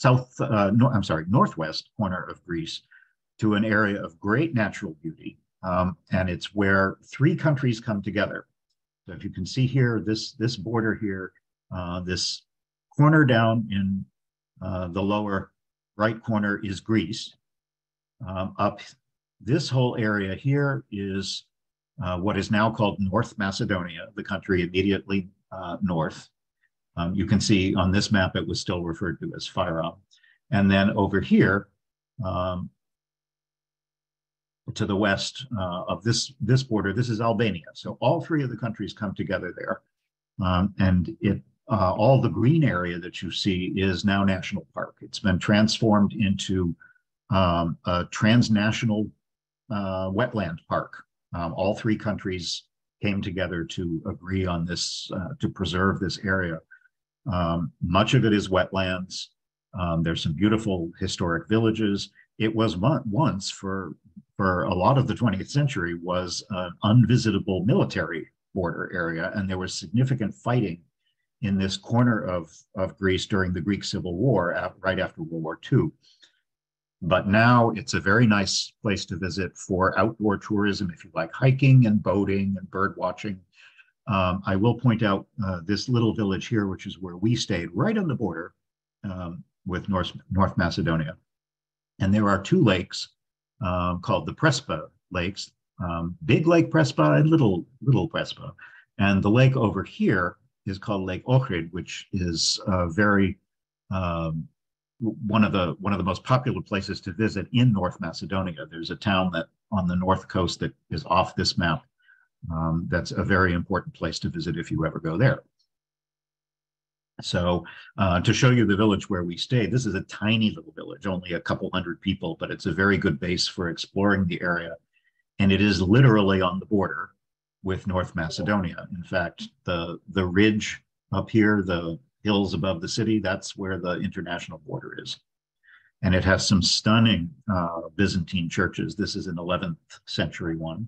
northwest corner of Greece, to an area of great natural beauty. And it's where 3 countries come together. So if you can see here, this border here, this corner down in the lower right corner is Greece. Up this whole area here is what is now called North Macedonia, the country immediately north. You can see on this map, it was still referred to as Fyrom. And then over here, to the west of this border, this is Albania. So all 3 of the countries come together there. And all the green area that you see is now national park. It's been transformed into a transnational wetland park. All 3 countries came together to agree on this, to preserve this area. Much of it is wetlands. There's some beautiful historic villages. It was once, for a lot of the 20th century, was an unvisitable military border area, and there was significant fighting in this corner of Greece during the Greek Civil War, right after World War II. But now it's a very nice place to visit for outdoor tourism, if you like hiking and boating and bird watching. I will point out this little village here, which is where we stayed, right on the border with North Macedonia. And there are 2 lakes called the Prespa Lakes, Big Lake Prespa and Little Prespa. And the lake over here is called Lake Ohrid, which is very one of the most popular places to visit in North Macedonia. There's a town that on the north coast that is off this map. That's a very important place to visit if you ever go there. So to show you the village where we stayed, this is a tiny little village, only a couple hundred people, but it's a very good base for exploring the area. And it is literally on the border. with North Macedonia. In fact, the ridge up here, the hills above the city, that's where the international border is. And it has some stunning Byzantine churches. This is an 11th century one.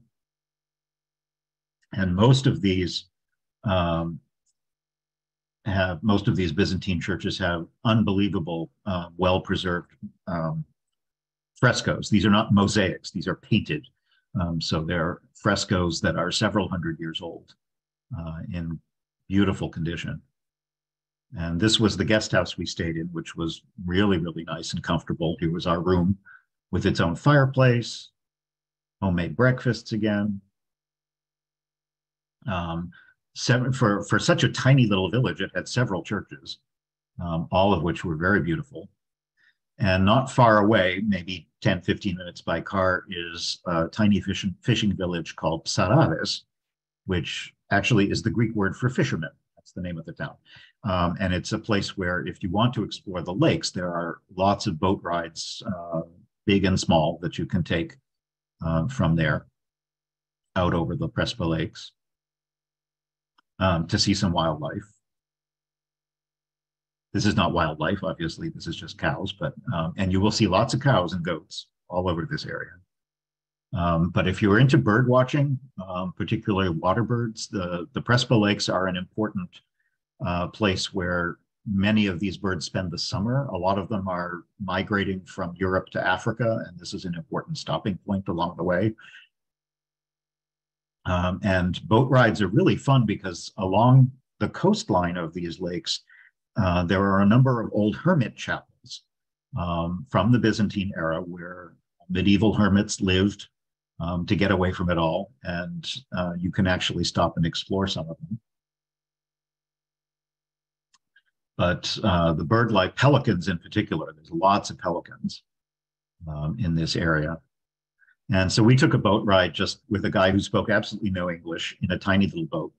And most of these Byzantine churches have unbelievable, well-preserved frescoes. These are not mosaics, these are painted. So they're frescoes that are several hundred years old in beautiful condition. And this was the guest house we stayed in, which was really, really nice and comfortable. Here was our room with its own fireplace, homemade breakfasts again. For such a tiny little village, it had several churches, all of which were very beautiful. And not far away, maybe 10, 15 minutes by car, is a tiny fishing village called Psaraves, which actually is the Greek word for fishermen. That's the name of the town. And it's a place where if you want to explore the lakes, there are lots of boat rides, big and small, that you can take from there out over the Prespa Lakes to see some wildlife. This is not wildlife, obviously, this is just cows, but and you will see lots of cows and goats all over this area. But if you're into bird watching, particularly water birds, the Prespa Lakes are an important place where many of these birds spend the summer. A lot of them are migrating from Europe to Africa, and this is an important stopping point along the way. And boat rides are really fun because along the coastline of these lakes, there are a number of old hermit chapels from the Byzantine era where medieval hermits lived to get away from it all. And you can actually stop and explore some of them. But the bird life, pelicans in particular, there's lots of pelicans in this area. And so we took a boat ride just with a guy who spoke absolutely no English in a tiny little boat.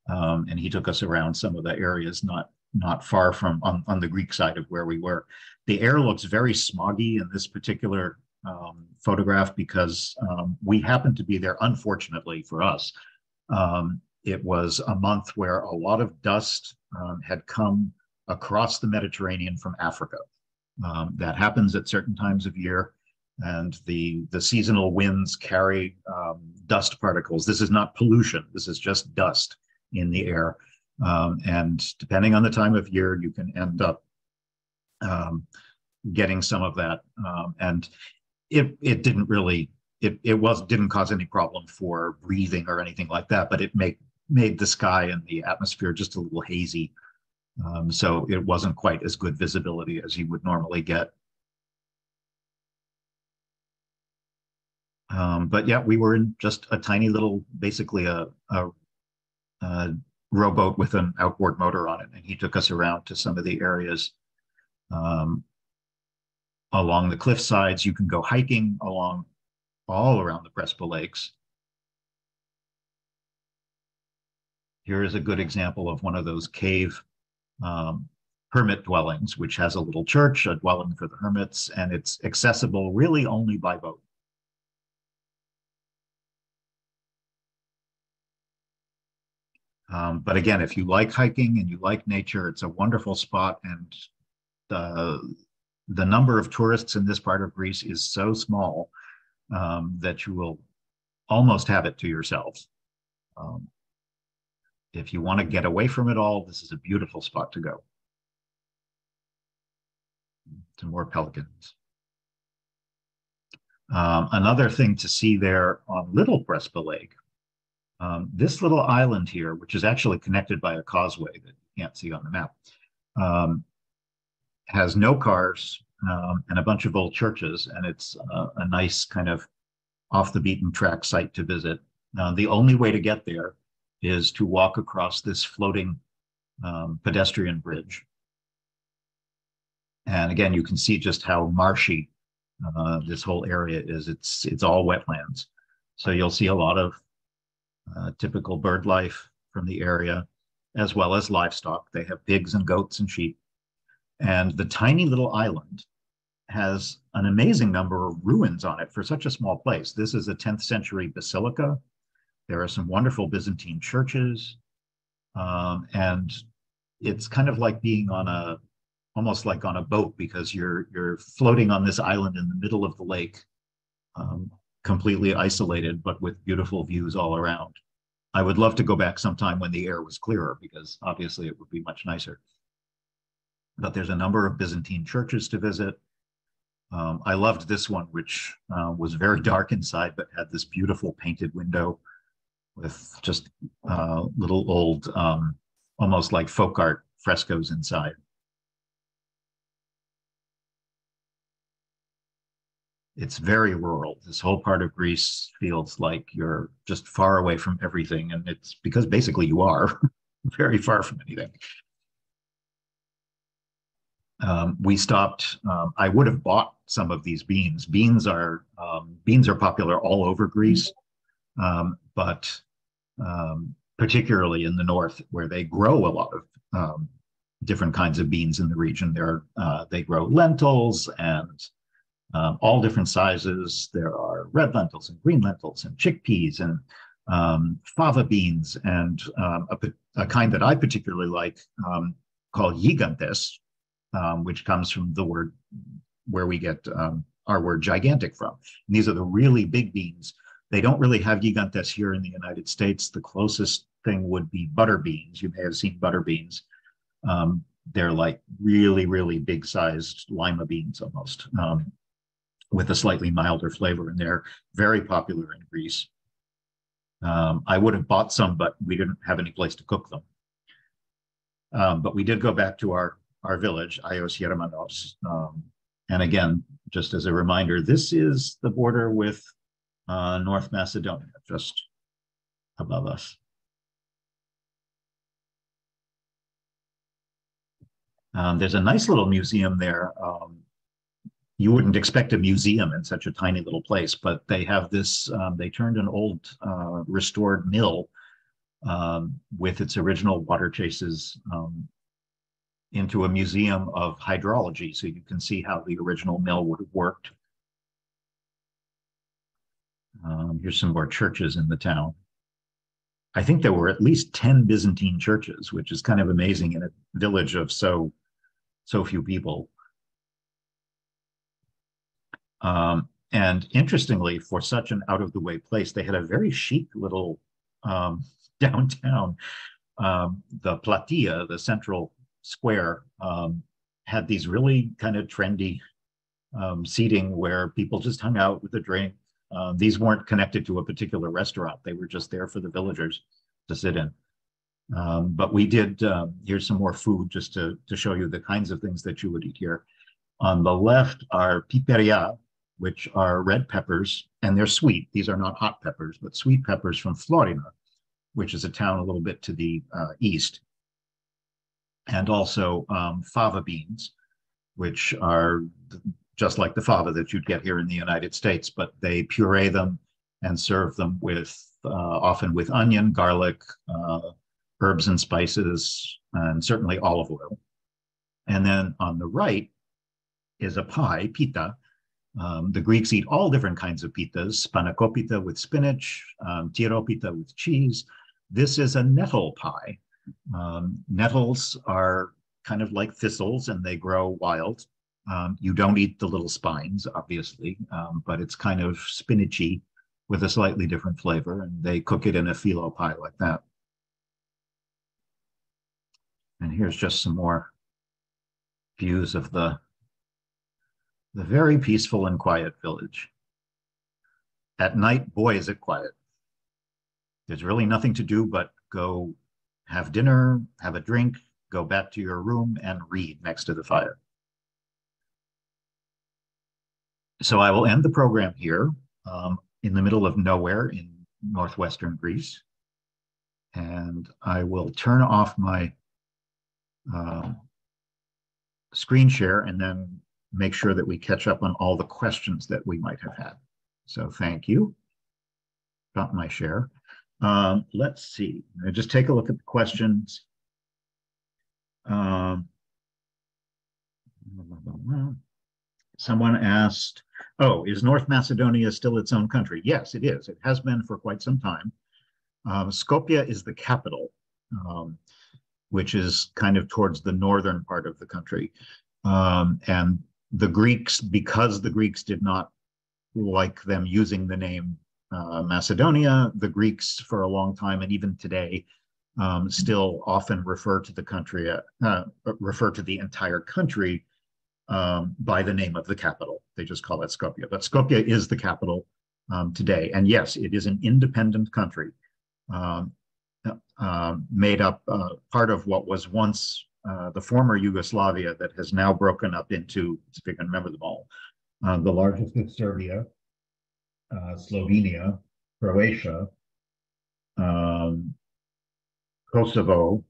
And he took us around some of the areas not far from on the Greek side of where we were. The air looks very smoggy in this particular photograph because we happened to be there, unfortunately for us. It was a month where a lot of dust had come across the Mediterranean from Africa. That happens at certain times of year, and the seasonal winds carry dust particles. This is not pollution, this is just dust in the air. And depending on the time of year, you can end up getting some of that. And it didn't really, didn't cause any problem for breathing or anything like that, but it made the sky and the atmosphere just a little hazy. So it wasn't quite as good visibility as you would normally get. But yeah, we were in just a tiny little, basically a rowboat with an outboard motor on it, and he took us around to some of the areas along the cliff sides. You can go hiking all around the Prespa Lakes. Here is a good example of one of those cave hermit dwellings, which has a little church, a dwelling for the hermits, and it's accessible really only by boat. But again, if you like hiking and you like nature, it's a wonderful spot. And the number of tourists in this part of Greece is so small that you will almost have it to yourselves. If you want to get away from it all, this is a beautiful spot to go. To more pelicans. Another thing to see there on Little Prespa Lake, this little island here, which is actually connected by a causeway that you can't see on the map, has no cars and a bunch of old churches, and it's a nice kind of off the beaten track site to visit. The only way to get there is to walk across this floating pedestrian bridge. And again, you can see just how marshy this whole area is. It's all wetlands. So you'll see a lot of typical bird life from the area, as well as livestock. They have pigs and goats and sheep. And the tiny little island has an amazing number of ruins on it for such a small place. This is a 10th century basilica. There are some wonderful Byzantine churches, and it's kind of like being on almost like on a boat, because you're floating on this island in the middle of the lake, completely isolated, but with beautiful views all around. I would love to go back sometime when the air was clearer, because obviously it would be much nicer. But there's a number of Byzantine churches to visit. I loved this one, which was very dark inside, but had this beautiful painted window with just little old, almost like folk art frescoes inside. It's very rural. This whole part of Greece feels like you're just far away from everything. And it's because basically you are very far from anything. We stopped. I would have bought some of these beans. Beans are popular all over Greece, but particularly in the north, where they grow a lot of different kinds of beans in the region. They grow lentils and all different sizes. There are red lentils and green lentils and chickpeas and fava beans, and a kind that I particularly like called gigantes, which comes from the word where we get our word gigantic from. And these are the really big beans. They don't really have gigantes here in the United States. The closest thing would be butter beans. You may have seen butter beans. They're like really, really big sized lima beans almost, with a slightly milder flavor, and they're very popular in Greece. I would have bought some, but we didn't have any place to cook them. But we did go back to our village, Ios Yermanos. And again, just as a reminder, this is the border with North Macedonia, just above us. There's a nice little museum there. You wouldn't expect a museum in such a tiny little place, but they have this, they turned an old restored mill with its original water chases into a museum of hydrology, so you can see how the original mill would have worked. Here's some more churches in the town. I think there were at least 10 Byzantine churches, which is kind of amazing in a village of so few people. And interestingly, for such an out-of-the-way place, they had a very chic little downtown. The platea, the central square, had these really kind of trendy seating where people just hung out with a drink. These weren't connected to a particular restaurant. They were just there for the villagers to sit in. But we did, here's some more food just to show you the kinds of things that you would eat here. On the left are piperia, which are red peppers, and they're sweet. These are not hot peppers, but sweet peppers from Florina, which is a town a little bit to the east. And also fava beans, which are just like the fava that you'd get here in the United States, but they puree them and serve them with, often with onion, garlic, herbs and spices, and certainly olive oil. And then on the right is a pie, pita. The Greeks eat all different kinds of pitas, spanakopita with spinach, tiropita with cheese. This is a nettle pie. Nettles are kind of like thistles, and they grow wild. You don't eat the little spines, obviously, but it's kind of spinachy with a slightly different flavor, and they cook it in a phyllo pie like that. And here's just some more views of the very peaceful and quiet village. At night, boy, is it quiet. There's really nothing to do but go have dinner, have a drink, go back to your room, and read next to the fire. So I will end the program here in the middle of nowhere in northwestern Greece. And I will turn off my screen share and then make sure that we catch up on all the questions that we might have had. So thank you. Got my share. Let's see. Just take a look at the questions. Someone asked, oh, is North Macedonia still its own country? Yes, it is. It has been for quite some time. Skopje is the capital, which is kind of towards the northern part of the country. And the Greeks, because the Greeks did not like them using the name Macedonia, the Greeks for a long time, and even today, still often refer to the country, refer to the entire country by the name of the capital. They just call it Skopje. But Skopje is the capital today. And yes, it is an independent country made up part of what was once the former Yugoslavia that has now broken up into, if you can remember them all, the largest is Serbia, Slovenia, Croatia, Kosovo,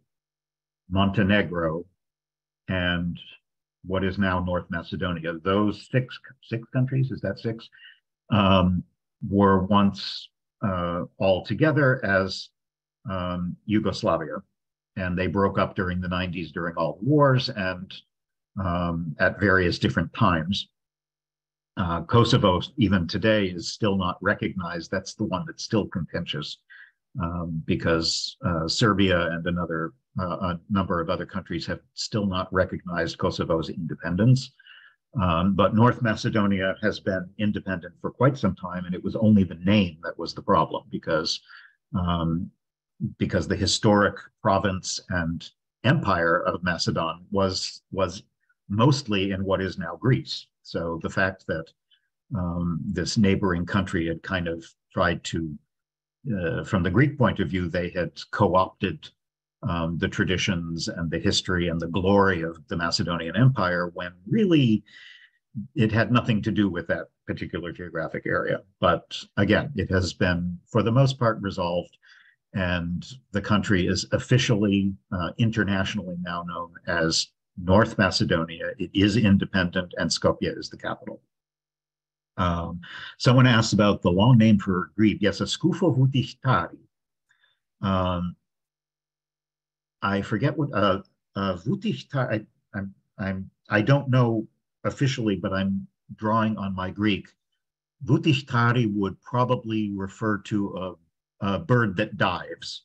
Montenegro, and what is now North Macedonia. Those six countries, is that six, were once all together as Yugoslavia. And they broke up during the 90s during all the wars and at various different times. Kosovo, even today, is still not recognized. That's the one that's still contentious because Serbia and a number of other countries have still not recognized Kosovo's independence. But North Macedonia has been independent for quite some time, and it was only the name that was the problem because the historic province and empire of Macedon was mostly in what is now Greece. So the fact that this neighboring country had kind of tried to, from the Greek point of view, they had co-opted the traditions and the history and the glory of the Macedonian Empire when really it had nothing to do with that particular geographic area. But again, it has been, for the most part, resolved. And the country is officially, internationally now known as North Macedonia. It is independent, and Skopje is the capital. Someone asked about the long name for Greek. Yes, a Skufo Vutihtari. I forget what Vutihtari. I don't know officially, but I'm drawing on my Greek. Vutihtari would probably refer to a bird that dives,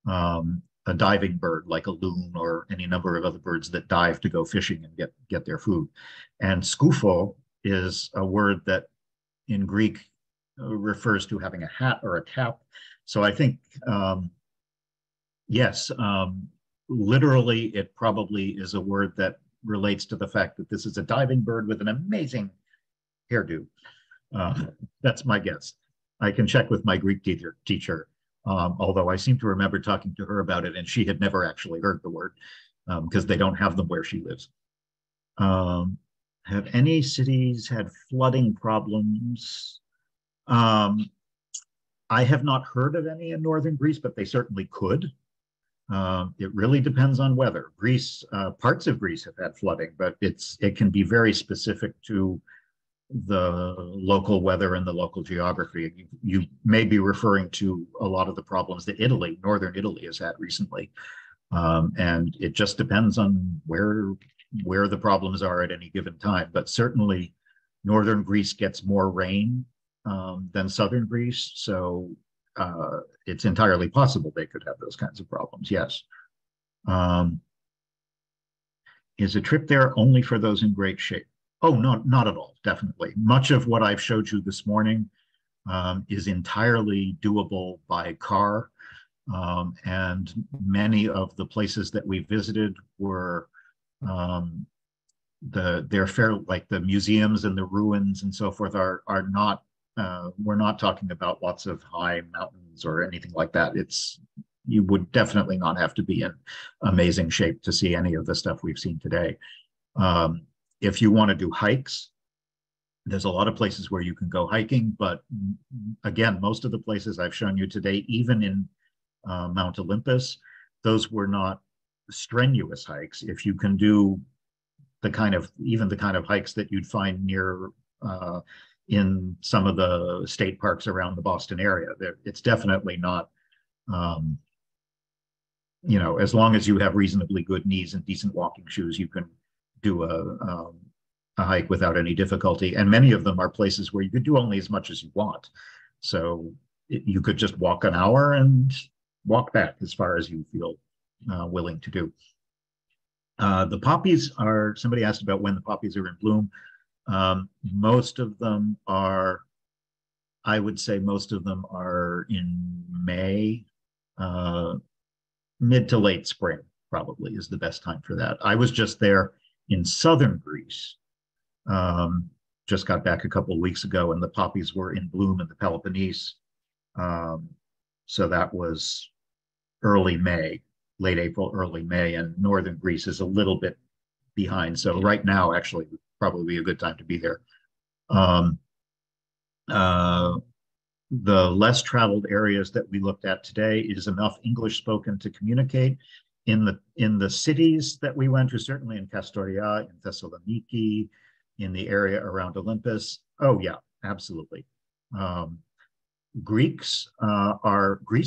a diving bird like a loon or any number of other birds that dive to go fishing and get their food. And skufo is a word that in Greek refers to having a hat or a cap. So I think, yes, literally it probably is a word that relates to the fact that this is a diving bird with an amazing hairdo. That's my guess. I can check with my Greek teacher, although I seem to remember talking to her about it and she had never actually heard the word because they don't have them where she lives. Have any cities had flooding problems? I have not heard of any in northern Greece, but they certainly could. It really depends on weather. Greece, parts of Greece have had flooding, but it can be very specific to the local weather and the local geography. You may be referring to a lot of the problems that northern Italy has had recently. And it just depends on where the problems are at any given time. But certainly northern Greece gets more rain than southern Greece. So it's entirely possible they could have those kinds of problems, yes. Is a trip there only for those in great shape? Oh, no, not at all, definitely. Much of what I've showed you this morning is entirely doable by car. And many of the places that we visited were, they're fair, like the museums and the ruins and so forth are not, we're not talking about lots of high mountains or anything like that. You would definitely not have to be in amazing shape to see any of the stuff we've seen today. If you want to do hikes, there's a lot of places where you can go hiking, but again, most of the places I've shown you today, even in Mount Olympus, those were not strenuous hikes. If you can do even the kind of hikes that you'd find near in some of the state parks around the Boston area, it's definitely not, as long as you have reasonably good knees and decent walking shoes, you can do a hike without any difficulty. And many of them are places where you could do only as much as you want. So you could just walk an hour and walk back as far as you feel willing to do. The poppies are, somebody asked about when the poppies are in bloom. Most of them are, I would say most of them are in May, mid to late spring probably is the best time for that. I was just there in southern Greece. Just got back a couple of weeks ago, and the poppies were in bloom in the Peloponnese. So that was early May, late April, early May, and northern Greece is a little bit behind. So right now, actually, would probably be a good time to be there. The less traveled areas that we looked at today is enough English spoken to communicate. In the cities that we went to, certainly in Kastoria, in Thessaloniki, in the area around Olympus. Oh yeah, absolutely. Greece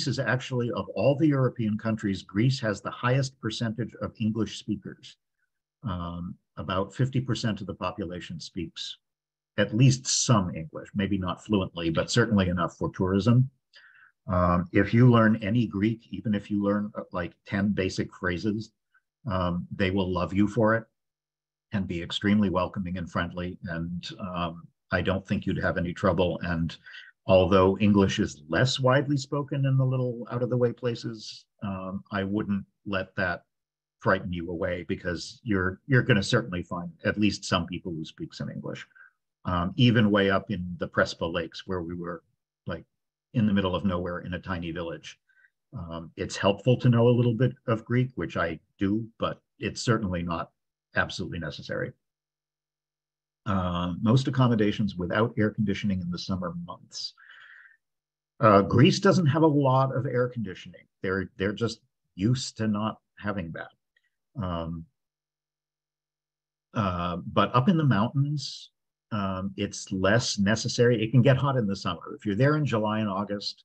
is actually, of all the European countries, Greece has the highest percentage of English speakers. About 50% of the population speaks at least some English, maybe not fluently, but certainly enough for tourism. If you learn any Greek, even if you learn like 10 basic phrases, they will love you for it and be extremely welcoming and friendly. And I don't think you'd have any trouble. And although English is less widely spoken in the little out of the way places, I wouldn't let that frighten you away, because you're going to certainly find at least some people who speak some English. Even way up in the Prespa Lakes, where we were like in the middle of nowhere in a tiny village. It's helpful to know a little bit of Greek, which I do, but it's certainly not absolutely necessary. Most accommodations without air conditioning in the summer months. Greece doesn't have a lot of air conditioning. They're just used to not having that. But up in the mountains, it's less necessary. It can get hot in the summer. If you're there in July and August,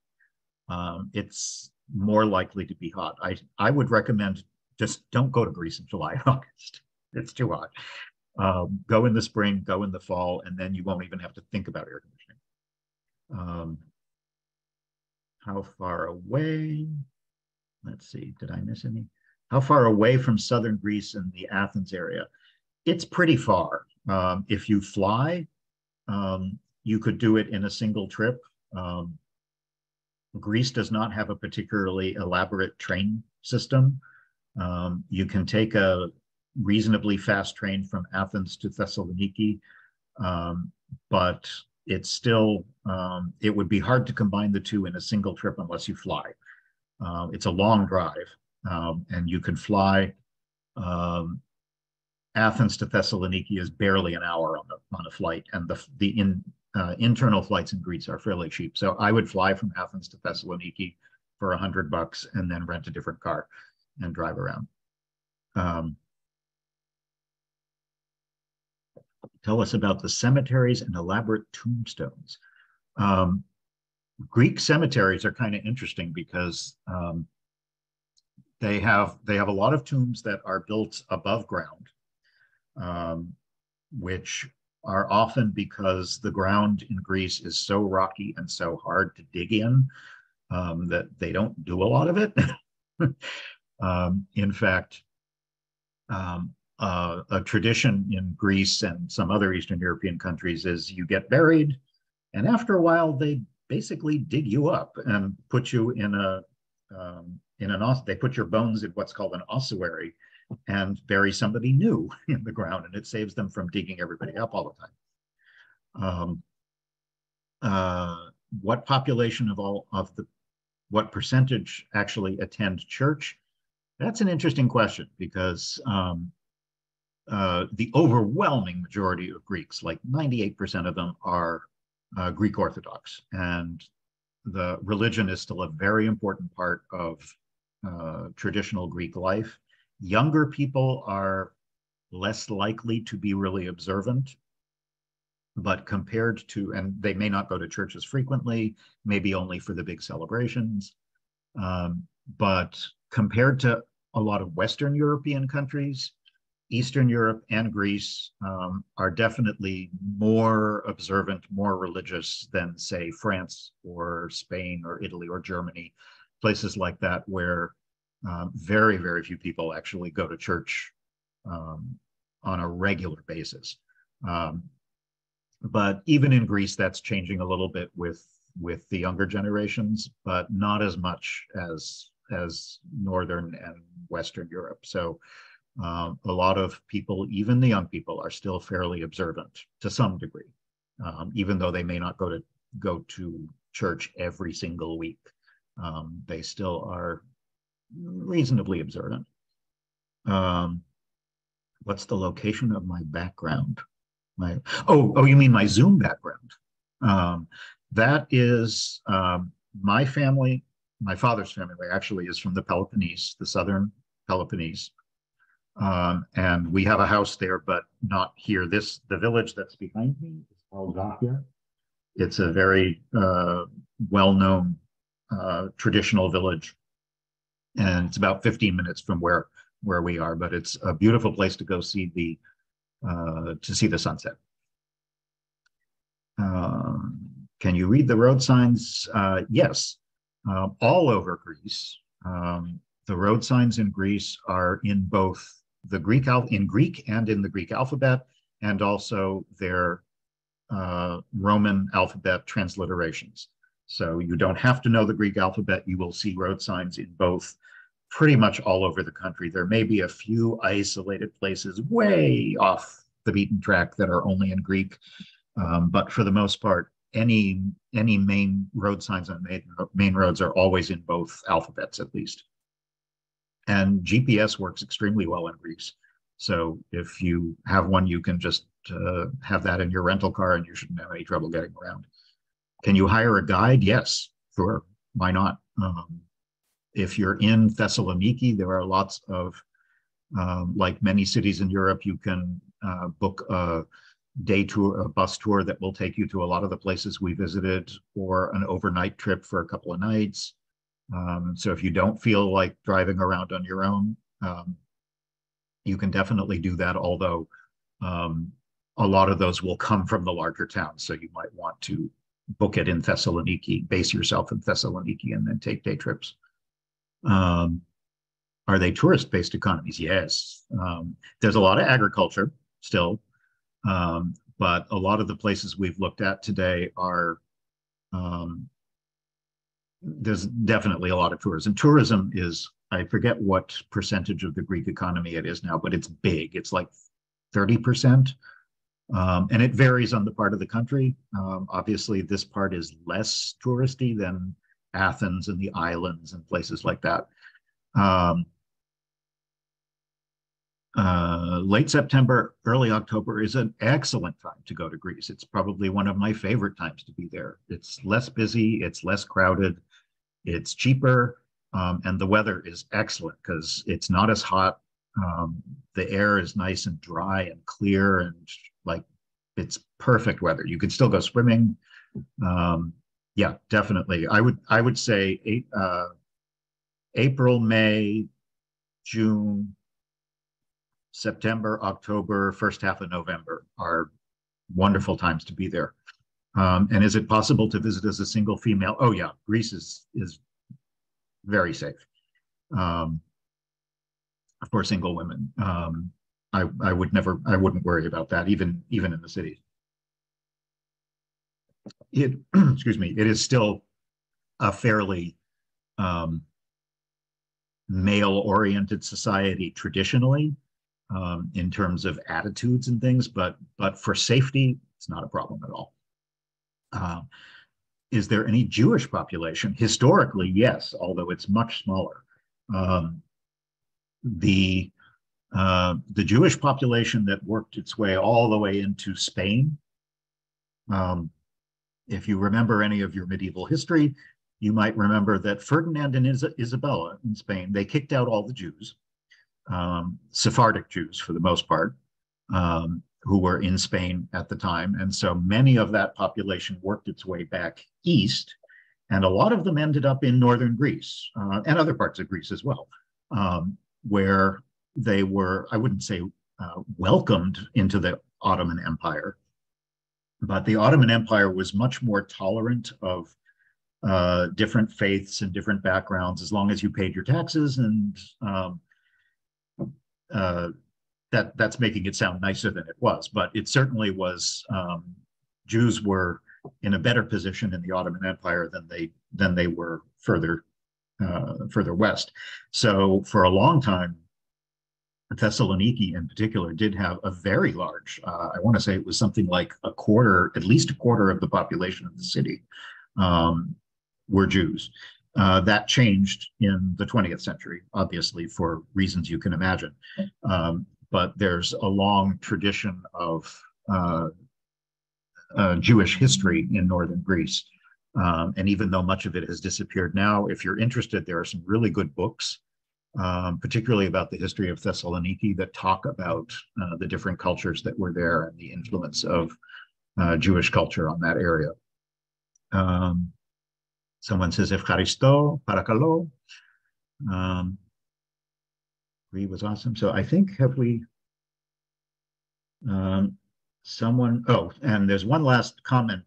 it's more likely to be hot. I would recommend just don't go to Greece in July and August. It's too hot. Go in the spring, go in the fall, and then you won't even have to think about air conditioning. How far away? Let's see, did I miss any? How far away from southern Greece and the Athens area? It's pretty far. If you fly, you could do it in a single trip. Greece does not have a particularly elaborate train system. You can take a reasonably fast train from Athens to Thessaloniki, but it's still, it would be hard to combine the two in a single trip unless you fly. It's a long drive, and you can fly. Athens to Thessaloniki is barely an hour on a flight, and the internal flights in Greece are fairly cheap. So I would fly from Athens to Thessaloniki for $100 and then rent a different car and drive around. Tell us about the cemeteries and elaborate tombstones. Greek cemeteries are kind of interesting because they have a lot of tombs that are built above ground, which are often because the ground in Greece is so rocky and so hard to dig in that they don't do a lot of it. In fact, a tradition in Greece and some other Eastern European countries is you get buried, and after a while they basically dig you up and put you in they put your bones in what's called an ossuary and bury somebody new in the ground, and it saves them from digging everybody up all the time. What population what percentage actually attend church? That's an interesting question, because the overwhelming majority of Greeks, like 98% of them, are Greek Orthodox, and the religion is still a very important part of traditional Greek life. Younger people are less likely to be really observant, but compared to, and they may not go to church as frequently, maybe only for the big celebrations, but compared to a lot of Western European countries, Eastern Europe and Greece are definitely more observant, more religious than, say, France or Spain or Italy or Germany, places like that where very, very few people actually go to church on a regular basis. But even in Greece, that's changing a little bit with the younger generations, but not as much as Northern and Western Europe. So a lot of people, even the young people, are still fairly observant to some degree, even though they may not go to church every single week. They still are reasonably observant. What's the location of my background? Oh, you mean my Zoom background? That is my family. My father's family actually is from the Peloponnese, the southern Peloponnese. And we have a house there, but not here. The village that's behind me is called Wakefield. It's a very well-known traditional village, and it's about 15 minutes from where we are. But it's a beautiful place to go see the sunset. Can you read the road signs? Yes, all over Greece. The road signs in Greece are in both the Greek and in the Greek alphabet, and also their Roman alphabet transliterations. So you don't have to know the Greek alphabet. You will see road signs in both, pretty much all over the country. There may be a few isolated places way off the beaten track that are only in Greek, but for the most part, any main road signs on main roads are always in both alphabets, at least. And GPS works extremely well in Greece. So if you have one, you can just have that in your rental car and you shouldn't have any trouble getting around. Can you hire a guide? Yes, sure. Why not? If you're in Thessaloniki, there are lots of, like many cities in Europe, you can book a day tour, a bus tour that will take you to a lot of the places we visited, or an overnight trip for a couple of nights. So if you don't feel like driving around on your own, you can definitely do that, although a lot of those will come from the larger towns. So you might want to book it in Thessaloniki, base yourself in Thessaloniki, and then take day trips. Are they tourist-based economies? Yes. There's a lot of agriculture still, but a lot of the places we've looked at today are, there's definitely a lot of tourism. Tourism is, I forget what percentage of the Greek economy it is now, but it's big. It's like 30%. And it varies on the part of the country. Obviously, this part is less touristy than Athens and the islands and places like that. Late September, early October is an excellent time to go to Greece. It's probably one of my favorite times to be there. It's less busy, it's less crowded, it's cheaper, and the weather is excellent because it's not as hot. The air is nice and dry and clear, and like it's perfect weather. You could still go swimming. Yeah, definitely. I would say April, May, June, September, October, first half of November are wonderful times to be there. And is it possible to visit as a single female? Oh yeah, Greece is very safe for single women. I wouldn't worry about that, even in the cities. Excuse me, it is still a fairly male-oriented society traditionally, in terms of attitudes and things, but for safety, it's not a problem at all. Is there any Jewish population? Historically, yes, although it's much smaller. The Jewish population that worked its way all the way into Spain, if you remember any of your medieval history, you might remember that Ferdinand and Isabella in Spain, they kicked out all the Jews, Sephardic Jews for the most part, who were in Spain at the time. And so many of that population worked its way back east, and a lot of them ended up in northern Greece and other parts of Greece as well, where they were, I wouldn't say welcomed into the Ottoman Empire. But the Ottoman Empire was much more tolerant of different faiths and different backgrounds, as long as you paid your taxes. And that's making it sound nicer than it was. But it certainly was. Jews were in a better position in the Ottoman Empire than they were further west. So for a long time, Thessaloniki in particular did have a very large, I want to say it was something like at least a quarter of the population of the city were Jews. That changed in the 20th century, obviously, for reasons you can imagine. But there's a long tradition of Jewish history in northern Greece. And even though much of it has disappeared now, if you're interested, there are some really good books, particularly about the history of Thessaloniki, that talk about the different cultures that were there and the influence of Jewish culture on that area. Someone says, Evcharisto, Parakalo. He was awesome. So I think, have we, and there's one last comment.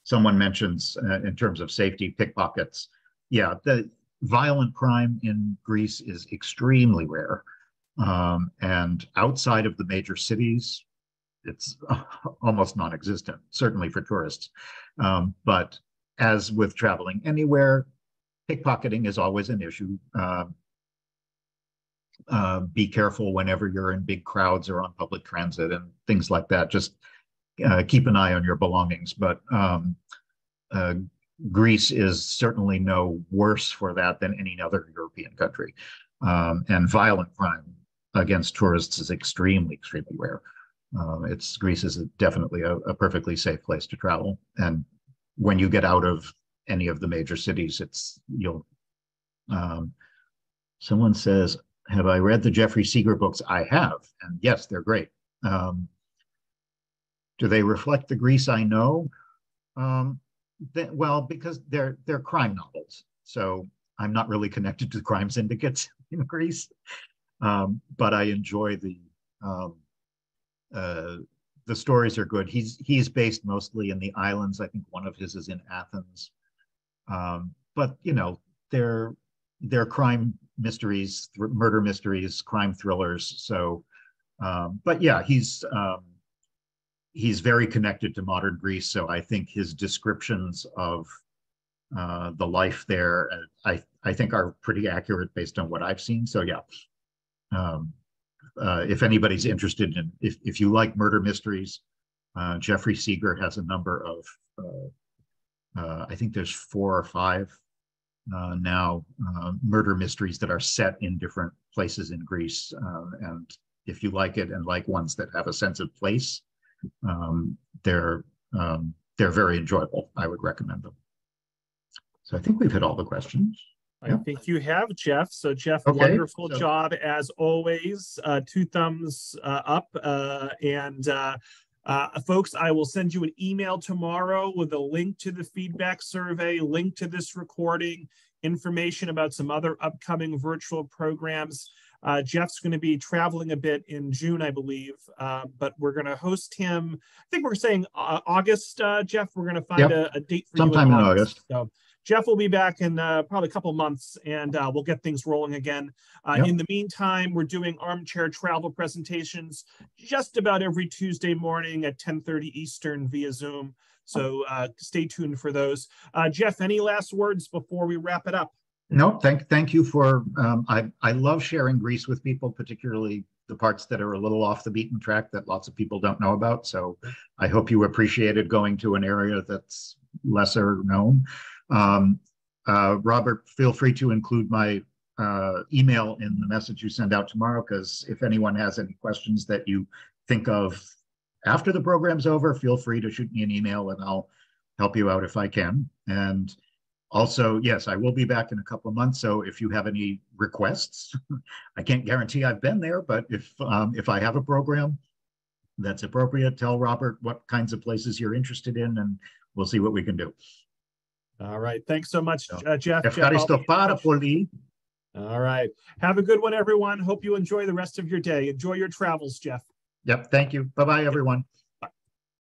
Someone mentions in terms of safety, pickpockets. Yeah, the violent crime in Greece is extremely rare. And outside of the major cities, it's almost non-existent, certainly for tourists. But as with traveling anywhere, pickpocketing is always an issue. Be careful whenever you're in big crowds or on public transit and things like that. Just keep an eye on your belongings. But Greece is certainly no worse for that than any other European country. And violent crime against tourists is extremely, extremely rare. Greece is definitely a perfectly safe place to travel. And when you get out of any of the major cities, someone says, have I read the Jeffrey Seeger books? I have, and yes, they're great. Do they reflect the Greece I know? Well, because they're crime novels, so I'm not really connected to crime syndicates in Greece, but I enjoy the stories are good. He's based mostly in the islands. I think one of his is in Athens, but they're crime mysteries, murder mysteries, crime thrillers. So, but yeah, he's very connected to modern Greece. So I think his descriptions of the life there, I think are pretty accurate based on what I've seen. So yeah, if anybody's interested in, if you like murder mysteries, Jeffrey Seeger has a number of, I think there's 4 or 5 now murder mysteries that are set in different places in Greece. And if you like it and like ones that have a sense of place, they're very enjoyable. I would recommend them. So I think we've hit all the questions. I think you have, Jeff. So Jeff, okay, wonderful job as always. 2 thumbs up. Folks, I will send you an email tomorrow with a link to the feedback survey, link to this recording, information about some other upcoming virtual programs. Jeff's going to be traveling a bit in June, I believe, but we're going to host him. I think we're saying August, Jeff. We're going to find a date for sometime you in August. So Jeff will be back in probably a couple months, and we'll get things rolling again. In the meantime, we're doing armchair travel presentations just about every Tuesday morning at 10:30 Eastern via Zoom. So stay tuned for those. Jeff, any last words before we wrap it up? No, thank you for, I love sharing Greece with people, particularly the parts that are a little off the beaten track that lots of people don't know about. So I hope you appreciated going to an area that's lesser known. Robert, feel free to include my email in the message you send out tomorrow, because if anyone has any questions that you think of after the program's over, feel free to shoot me an email and I'll help you out if I can. And also, yes, I will be back in a couple of months. So if you have any requests, I can't guarantee I've been there, but if I have a program that's appropriate, tell Robert what kinds of places you're interested in, and we'll see what we can do. All right. Thanks so much, Jeff. Ευχαριστώ πάρα πολύ. All right. Have a good one, everyone. Hope you enjoy the rest of your day. Enjoy your travels, Jeff. Yep. Thank you. Bye-bye, everyone.